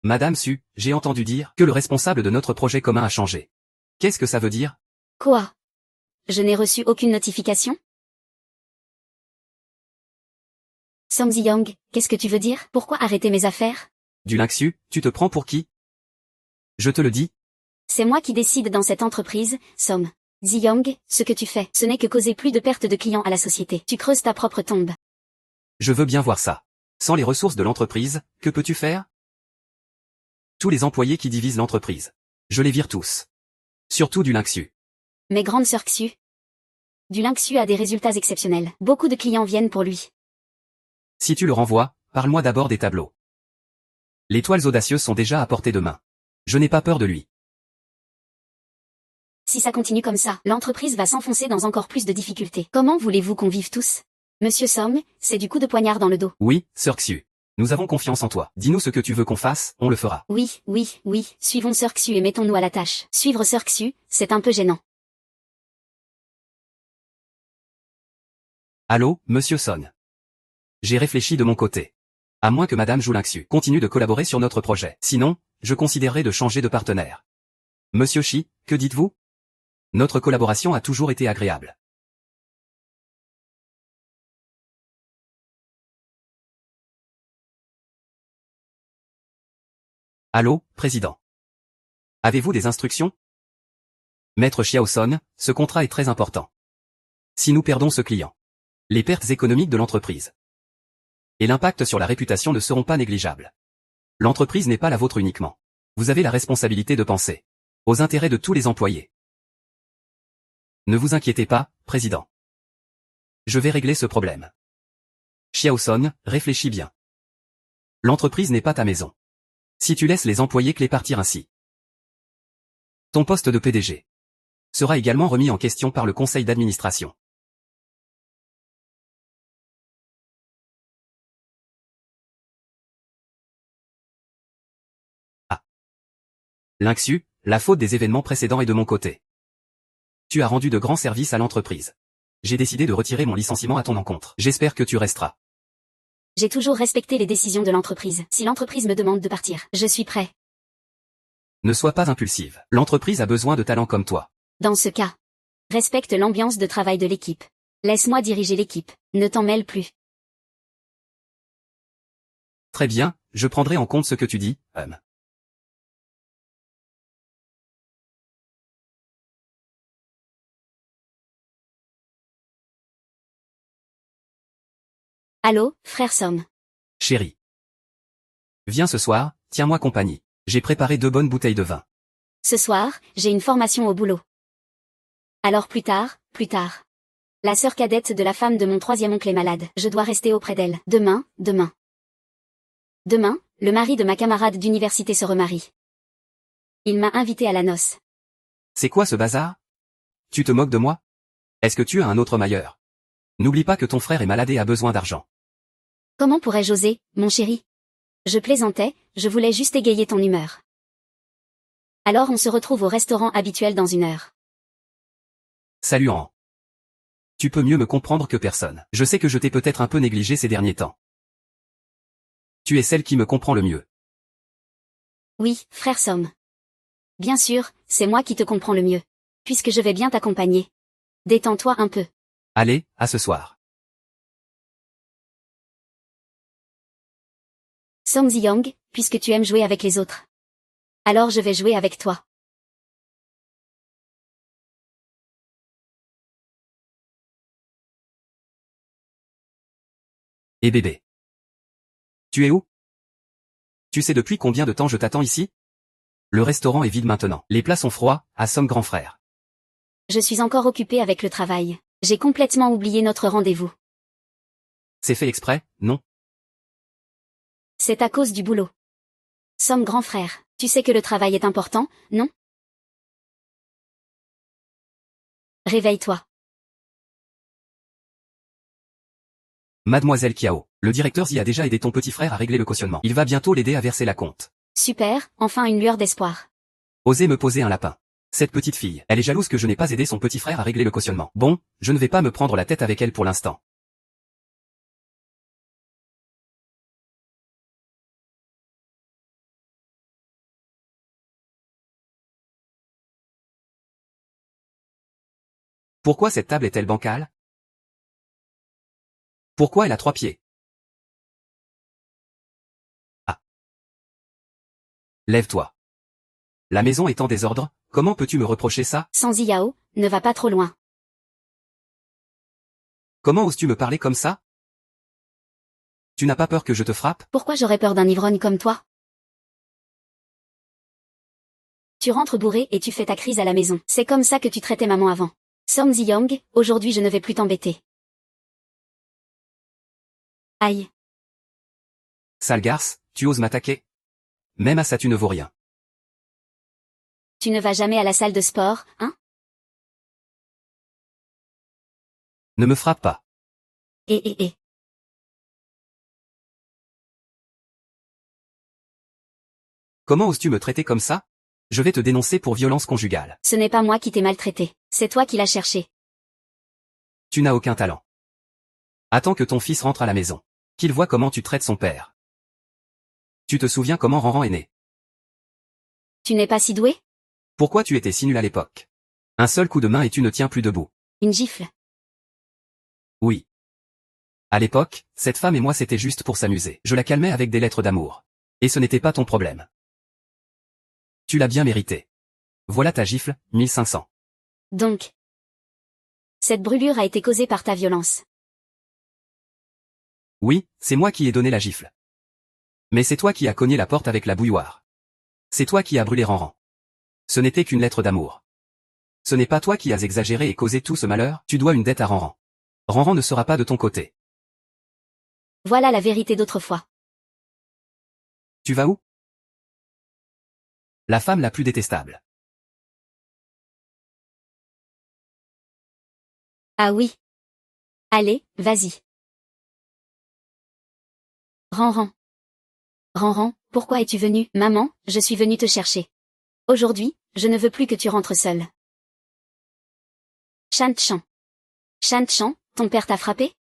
Speaker 2: Madame Su, j'ai entendu dire que le responsable de notre projet commun a changé. Qu'est-ce que ça veut dire?
Speaker 1: Quoi? Je n'ai reçu aucune notification? Song Ziyang, qu'est-ce que tu veux dire? Pourquoi arrêter mes affaires?
Speaker 2: Du Lynxu, tu te prends pour qui? Je te le dis.
Speaker 1: C'est moi qui décide dans cette entreprise, Song Ziyang, ce que tu fais, ce n'est que causer plus de pertes de clients à la société. Tu creuses ta propre tombe.
Speaker 2: Je veux bien voir ça. Sans les ressources de l'entreprise, que peux-tu faire? Tous les employés qui divisent l'entreprise. Je les vire tous. Surtout du Lynxu.
Speaker 1: Mais grande sœur Xu. Du Lynxu a des résultats exceptionnels. Beaucoup de clients viennent pour lui.
Speaker 2: Si tu le renvoies, parle-moi d'abord des tableaux. Les toiles audacieuses sont déjà à portée de main. Je n'ai pas peur de lui.
Speaker 1: Si ça continue comme ça, l'entreprise va s'enfoncer dans encore plus de difficultés. Comment voulez-vous qu'on vive tous? Monsieur Song, c'est du coup de poignard dans le dos.
Speaker 2: Oui, sœur Xu. Nous avons confiance en toi. Dis-nous ce que tu veux qu'on fasse, on le fera.
Speaker 1: Oui, suivons sœur Xu et mettons-nous à la tâche. Suivre sœur Xu, c'est un peu gênant.
Speaker 2: Allô, Monsieur Son. J'ai réfléchi de mon côté. À moins que Madame Joulingxu continue de collaborer sur notre projet. Sinon, je considérerais de changer de partenaire. Monsieur Shi, que dites-vous? Notre collaboration a toujours été agréable. Allô, Président. Avez-vous des instructions? Maître Xiaoson, ce contrat est très important. Si nous perdons ce client, les pertes économiques de l'entreprise et l'impact sur la réputation ne seront pas négligeables. L'entreprise n'est pas la vôtre uniquement. Vous avez la responsabilité de penser aux intérêts de tous les employés. Ne vous inquiétez pas, Président. Je vais régler ce problème. Xiaoson, réfléchis bien. L'entreprise n'est pas ta maison. Si tu laisses les employés clés partir ainsi, ton poste de PDG sera également remis en question par le conseil d'administration. Ah. Lynxu, la faute des événements précédents est de mon côté. Tu as rendu de grands services à l'entreprise. J'ai décidé de retirer mon licenciement à ton encontre. J'espère que tu resteras.
Speaker 1: J'ai toujours respecté les décisions de l'entreprise. Si l'entreprise me demande de partir, je suis prêt.
Speaker 2: Ne sois pas impulsive. L'entreprise a besoin de talents comme toi.
Speaker 1: Dans ce cas, respecte l'ambiance de travail de l'équipe. Laisse-moi diriger l'équipe. Ne t'en mêle plus.
Speaker 2: Très bien, je prendrai en compte ce que tu dis,
Speaker 1: Allô, frère Som.
Speaker 2: Chérie. Viens ce soir, tiens-moi compagnie. J'ai préparé 2 bonnes bouteilles de vin.
Speaker 1: Ce soir, j'ai une formation au boulot. Alors plus tard, plus tard. La sœur cadette de la femme de mon troisième oncle est malade. Je dois rester auprès d'elle. Demain, demain. Demain, le mari de ma camarade d'université se remarie. Il m'a invité à la noce.
Speaker 2: C'est quoi ce bazar? Tu te moques de moi? Est-ce que tu as un autre homme ailleurs? N'oublie pas que ton frère est malade et a besoin d'argent.
Speaker 1: Comment pourrais-je oser, mon chéri? Je plaisantais, je voulais juste égayer ton humeur. Alors on se retrouve au restaurant habituel dans 1 heure.
Speaker 2: Salut An. Tu peux mieux me comprendre que personne. Je sais que je t'ai peut-être un peu négligé ces derniers temps. Tu es celle qui me comprend le mieux.
Speaker 1: Oui, frère Somme. Bien sûr, c'est moi qui te comprends le mieux. Puisque je vais bien t'accompagner. Détends-toi un peu.
Speaker 2: Allez, à ce soir.
Speaker 1: Song Ziyang, puisque tu aimes jouer avec les autres. Alors je vais jouer avec toi.
Speaker 2: Et bébé. Tu es où? Tu sais depuis combien de temps je t'attends ici? Le restaurant est vide maintenant. Les plats sont froids, assomme grand frère.
Speaker 1: Je suis encore occupée avec le travail. J'ai complètement oublié notre rendez-vous.
Speaker 2: C'est fait exprès, non?
Speaker 1: C'est à cause du boulot. Somme grand frère, tu sais que le travail est important, non? Réveille-toi.
Speaker 2: Mademoiselle Kiao, le directeur Zi a déjà aidé ton petit frère à régler le cautionnement. Il va bientôt l'aider à verser la compte.
Speaker 1: Super, enfin une lueur d'espoir.
Speaker 2: Osez me poser un lapin. Cette petite fille, elle est jalouse que je n'ai pas aidé son petit frère à régler le cautionnement. Bon, je ne vais pas me prendre la tête avec elle pour l'instant. Pourquoi cette table est-elle bancale? Pourquoi elle a 3 pieds? Ah. Lève-toi. La maison est en désordre, comment peux-tu me reprocher ça?
Speaker 1: Sans Yao, ne va pas trop loin.
Speaker 2: Comment oses-tu me parler comme ça? Tu n'as pas peur que je te frappe?
Speaker 1: Pourquoi j'aurais peur d'un ivrogne comme toi? Tu rentres bourré et tu fais ta crise à la maison. C'est comme ça que tu traitais maman avant. Song Ziyang, aujourd'hui je ne vais plus t'embêter. Aïe.
Speaker 2: Sale garce, tu oses m'attaquer? Même à ça tu ne vaux rien.
Speaker 1: Tu ne vas jamais à la salle de sport, hein?
Speaker 2: Ne me frappe pas.
Speaker 1: Et.
Speaker 2: Comment oses-tu me traiter comme ça? Je vais te dénoncer pour violence conjugale.
Speaker 1: Ce n'est pas moi qui t'ai maltraité. C'est toi qui l'as cherché.
Speaker 2: Tu n'as aucun talent. Attends que ton fils rentre à la maison. Qu'il voit comment tu traites son père. Tu te souviens comment Ranran est né?
Speaker 1: Tu n'es pas si doué?
Speaker 2: Pourquoi tu étais si nul à l'époque? Un seul coup de main et tu ne tiens plus debout.
Speaker 1: Une gifle.
Speaker 2: Oui. À l'époque, cette femme et moi c'était juste pour s'amuser. Je la calmais avec des lettres d'amour. Et ce n'était pas ton problème. Tu l'as bien mérité. Voilà ta gifle, 1500.
Speaker 1: Donc. Cette brûlure a été causée par ta violence.
Speaker 2: Oui, c'est moi qui ai donné la gifle. Mais c'est toi qui as cogné la porte avec la bouilloire. C'est toi qui as brûlé Ranran. Ce n'était qu'une lettre d'amour. Ce n'est pas toi qui as exagéré et causé tout ce malheur, tu dois une dette à Ranran. Ranran ne sera pas de ton côté.
Speaker 1: Voilà la vérité d'autrefois.
Speaker 2: Tu vas où? La femme la plus détestable.
Speaker 1: Ah oui. Allez, vas-y. Ranran. Ranran, pourquoi es-tu venu? Maman, je suis venue te chercher. Aujourd'hui, je ne veux plus que tu rentres seule. Shan-Chan. Shan-Chan, ton père t'a frappé?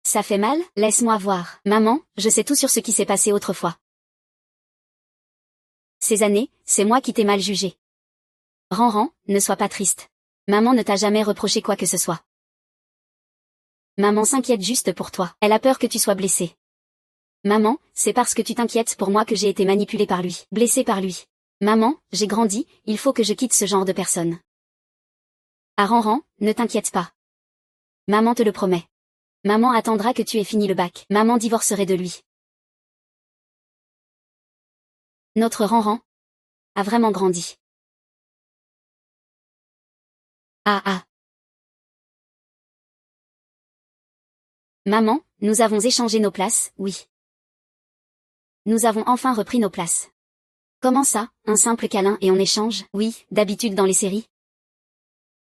Speaker 1: Ça fait mal? Laisse-moi voir. Maman, je sais tout sur ce qui s'est passé autrefois. Ces années, c'est moi qui t'ai mal jugé. Ranran, ne sois pas triste. Maman ne t'a jamais reproché quoi que ce soit. Maman s'inquiète juste pour toi. Elle a peur que tu sois blessé. Maman, c'est parce que tu t'inquiètes pour moi que j'ai été manipulée par lui, blessée par lui. Maman, j'ai grandi, il faut que je quitte ce genre de personne. À Ranran, ne t'inquiète pas. Maman te le promet. Maman attendra que tu aies fini le bac. Maman divorcerait de lui. Notre Ranran. a vraiment grandi. Ah ah. Maman, nous avons échangé nos places, oui. Nous avons enfin repris nos places. Comment ça, un simple câlin et on échange? Oui, d'habitude dans les séries.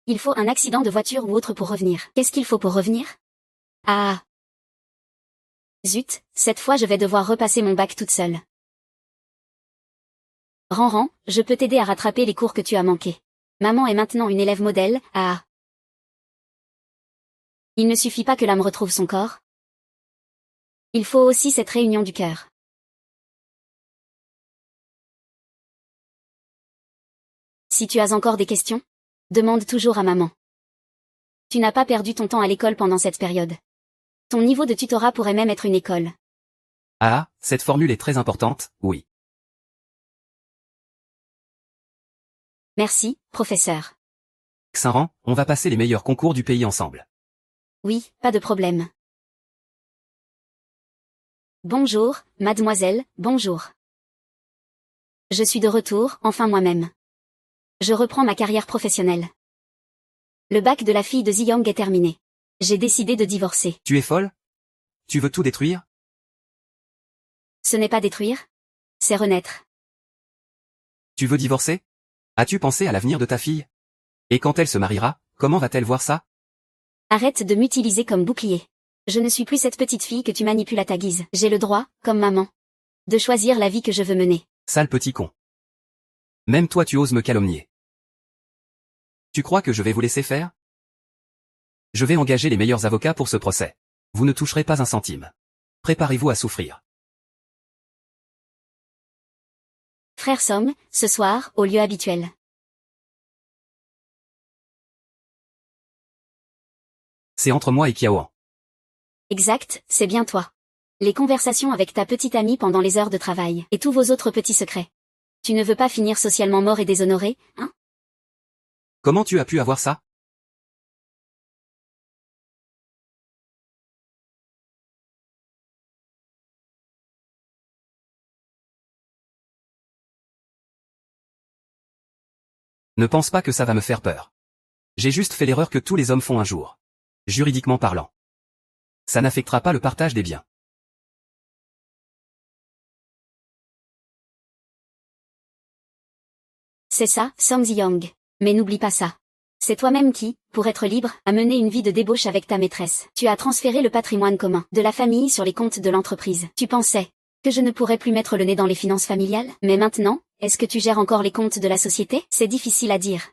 Speaker 1: Il faut un accident de voiture ou autre pour revenir. Qu'est-ce qu'il faut pour revenir? Ah. Zut, cette fois je vais devoir repasser mon bac toute seule. Ranran, je peux t'aider à rattraper les cours que tu as manqués. Maman est maintenant une élève modèle, ah. Il ne suffit pas que l'âme retrouve son corps. Il faut aussi cette réunion du cœur. Si tu as encore des questions, demande toujours à maman. Tu n'as pas perdu ton temps à l'école pendant cette période. Ton niveau de tutorat pourrait même être une école.
Speaker 2: Ah, cette formule est très importante, oui.
Speaker 1: Merci, professeur.
Speaker 2: Xinran, on va passer les meilleurs concours du pays ensemble.
Speaker 1: Oui, pas de problème. Bonjour, mademoiselle, bonjour. Je suis de retour, enfin moi-même. Je reprends ma carrière professionnelle. Le bac de la fille de Ziyang est terminé. J'ai décidé de divorcer.
Speaker 2: Tu es folle? Tu veux tout détruire?
Speaker 1: Ce n'est pas détruire. C'est renaître.
Speaker 2: Tu veux divorcer? As-tu pensé à l'avenir de ta fille? Et quand elle se mariera, comment va-t-elle voir ça?
Speaker 1: Arrête de m'utiliser comme bouclier. Je ne suis plus cette petite fille que tu manipules à ta guise. J'ai le droit, comme maman, de choisir la vie que je veux mener.
Speaker 2: Sale petit con. Même toi tu oses me calomnier. Tu crois que je vais vous laisser faire? Je vais engager les meilleurs avocats pour ce procès. Vous ne toucherez pas un centime. Préparez-vous à souffrir.
Speaker 1: Frère Somme, ce soir, au lieu habituel.
Speaker 2: C'est entre moi et Kiaoan.
Speaker 1: Exact, c'est bien toi. Les conversations avec ta petite amie pendant les heures de travail, et tous vos autres petits secrets. Tu ne veux pas finir socialement mort et déshonoré, hein?
Speaker 2: Comment tu as pu avoir ça? Ne pense pas que ça va me faire peur. J'ai juste fait l'erreur que tous les hommes font un jour. Juridiquement parlant. Ça n'affectera pas le partage des biens.
Speaker 1: C'est ça, Song Ziyang. Mais n'oublie pas ça. C'est toi-même qui, pour être libre, a mené une vie de débauche avec ta maîtresse. Tu as transféré le patrimoine commun de la famille sur les comptes de l'entreprise. Tu pensais que je ne pourrais plus mettre le nez dans les finances familiales, mais maintenant, est-ce que tu gères encore les comptes de la société? C'est difficile à dire.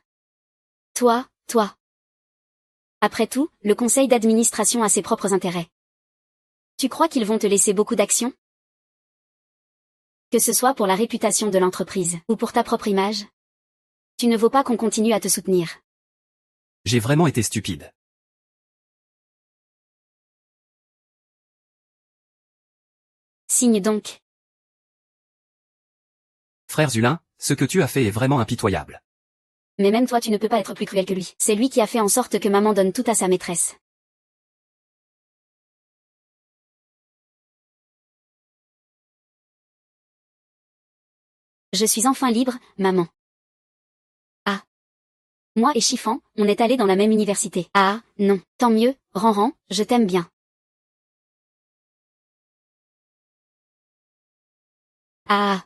Speaker 1: Toi. Après tout, le conseil d'administration a ses propres intérêts. Tu crois qu'ils vont te laisser beaucoup d'actions? Que ce soit pour la réputation de l'entreprise, ou pour ta propre image? Tu ne vaux pas qu'on continue à te soutenir.
Speaker 2: J'ai vraiment été stupide.
Speaker 1: Signe donc.
Speaker 2: Frère Zulin, ce que tu as fait est vraiment impitoyable.
Speaker 1: Mais même toi tu ne peux pas être plus cruel que lui. C'est lui qui a fait en sorte que maman donne tout à sa maîtresse. Je suis enfin libre, maman. Ah. Moi et Chiffon, on est allés dans la même université. Ah, non. Tant mieux, Ranran, je t'aime bien. Ah.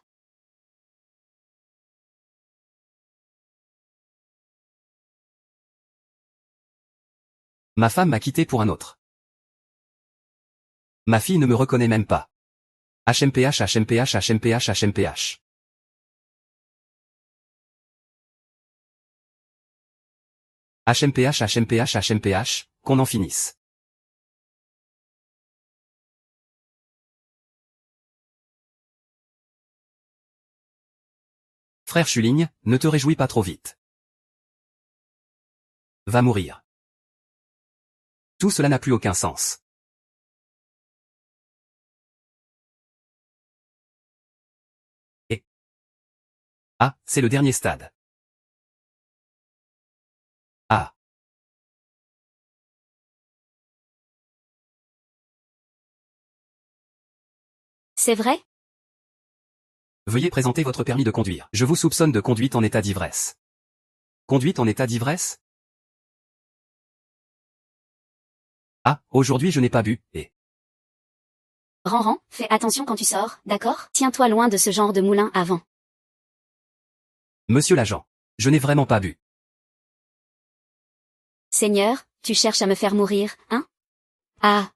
Speaker 2: Ma femme m'a quitté pour un autre. Ma fille ne me reconnaît même pas. HMPH HMPH HMPH HMPH. HMPH HMPH HMPH, qu'on en finisse. Frère Chuligne, ne te réjouis pas trop vite. Va mourir. Tout cela n'a plus aucun sens. Et ah, c'est le dernier stade. Ah.
Speaker 1: C'est vrai?
Speaker 2: Veuillez présenter votre permis de conduire. Je vous soupçonne de conduite en état d'ivresse. Conduite en état d'ivresse? Ah, aujourd'hui je n'ai pas bu, et...
Speaker 1: Ranran, fais attention quand tu sors, d'accord? Tiens-toi loin de ce genre de moulin à vent.
Speaker 2: Monsieur l'agent, je n'ai vraiment pas bu.
Speaker 1: Seigneur, tu cherches à me faire mourir, hein? Ah,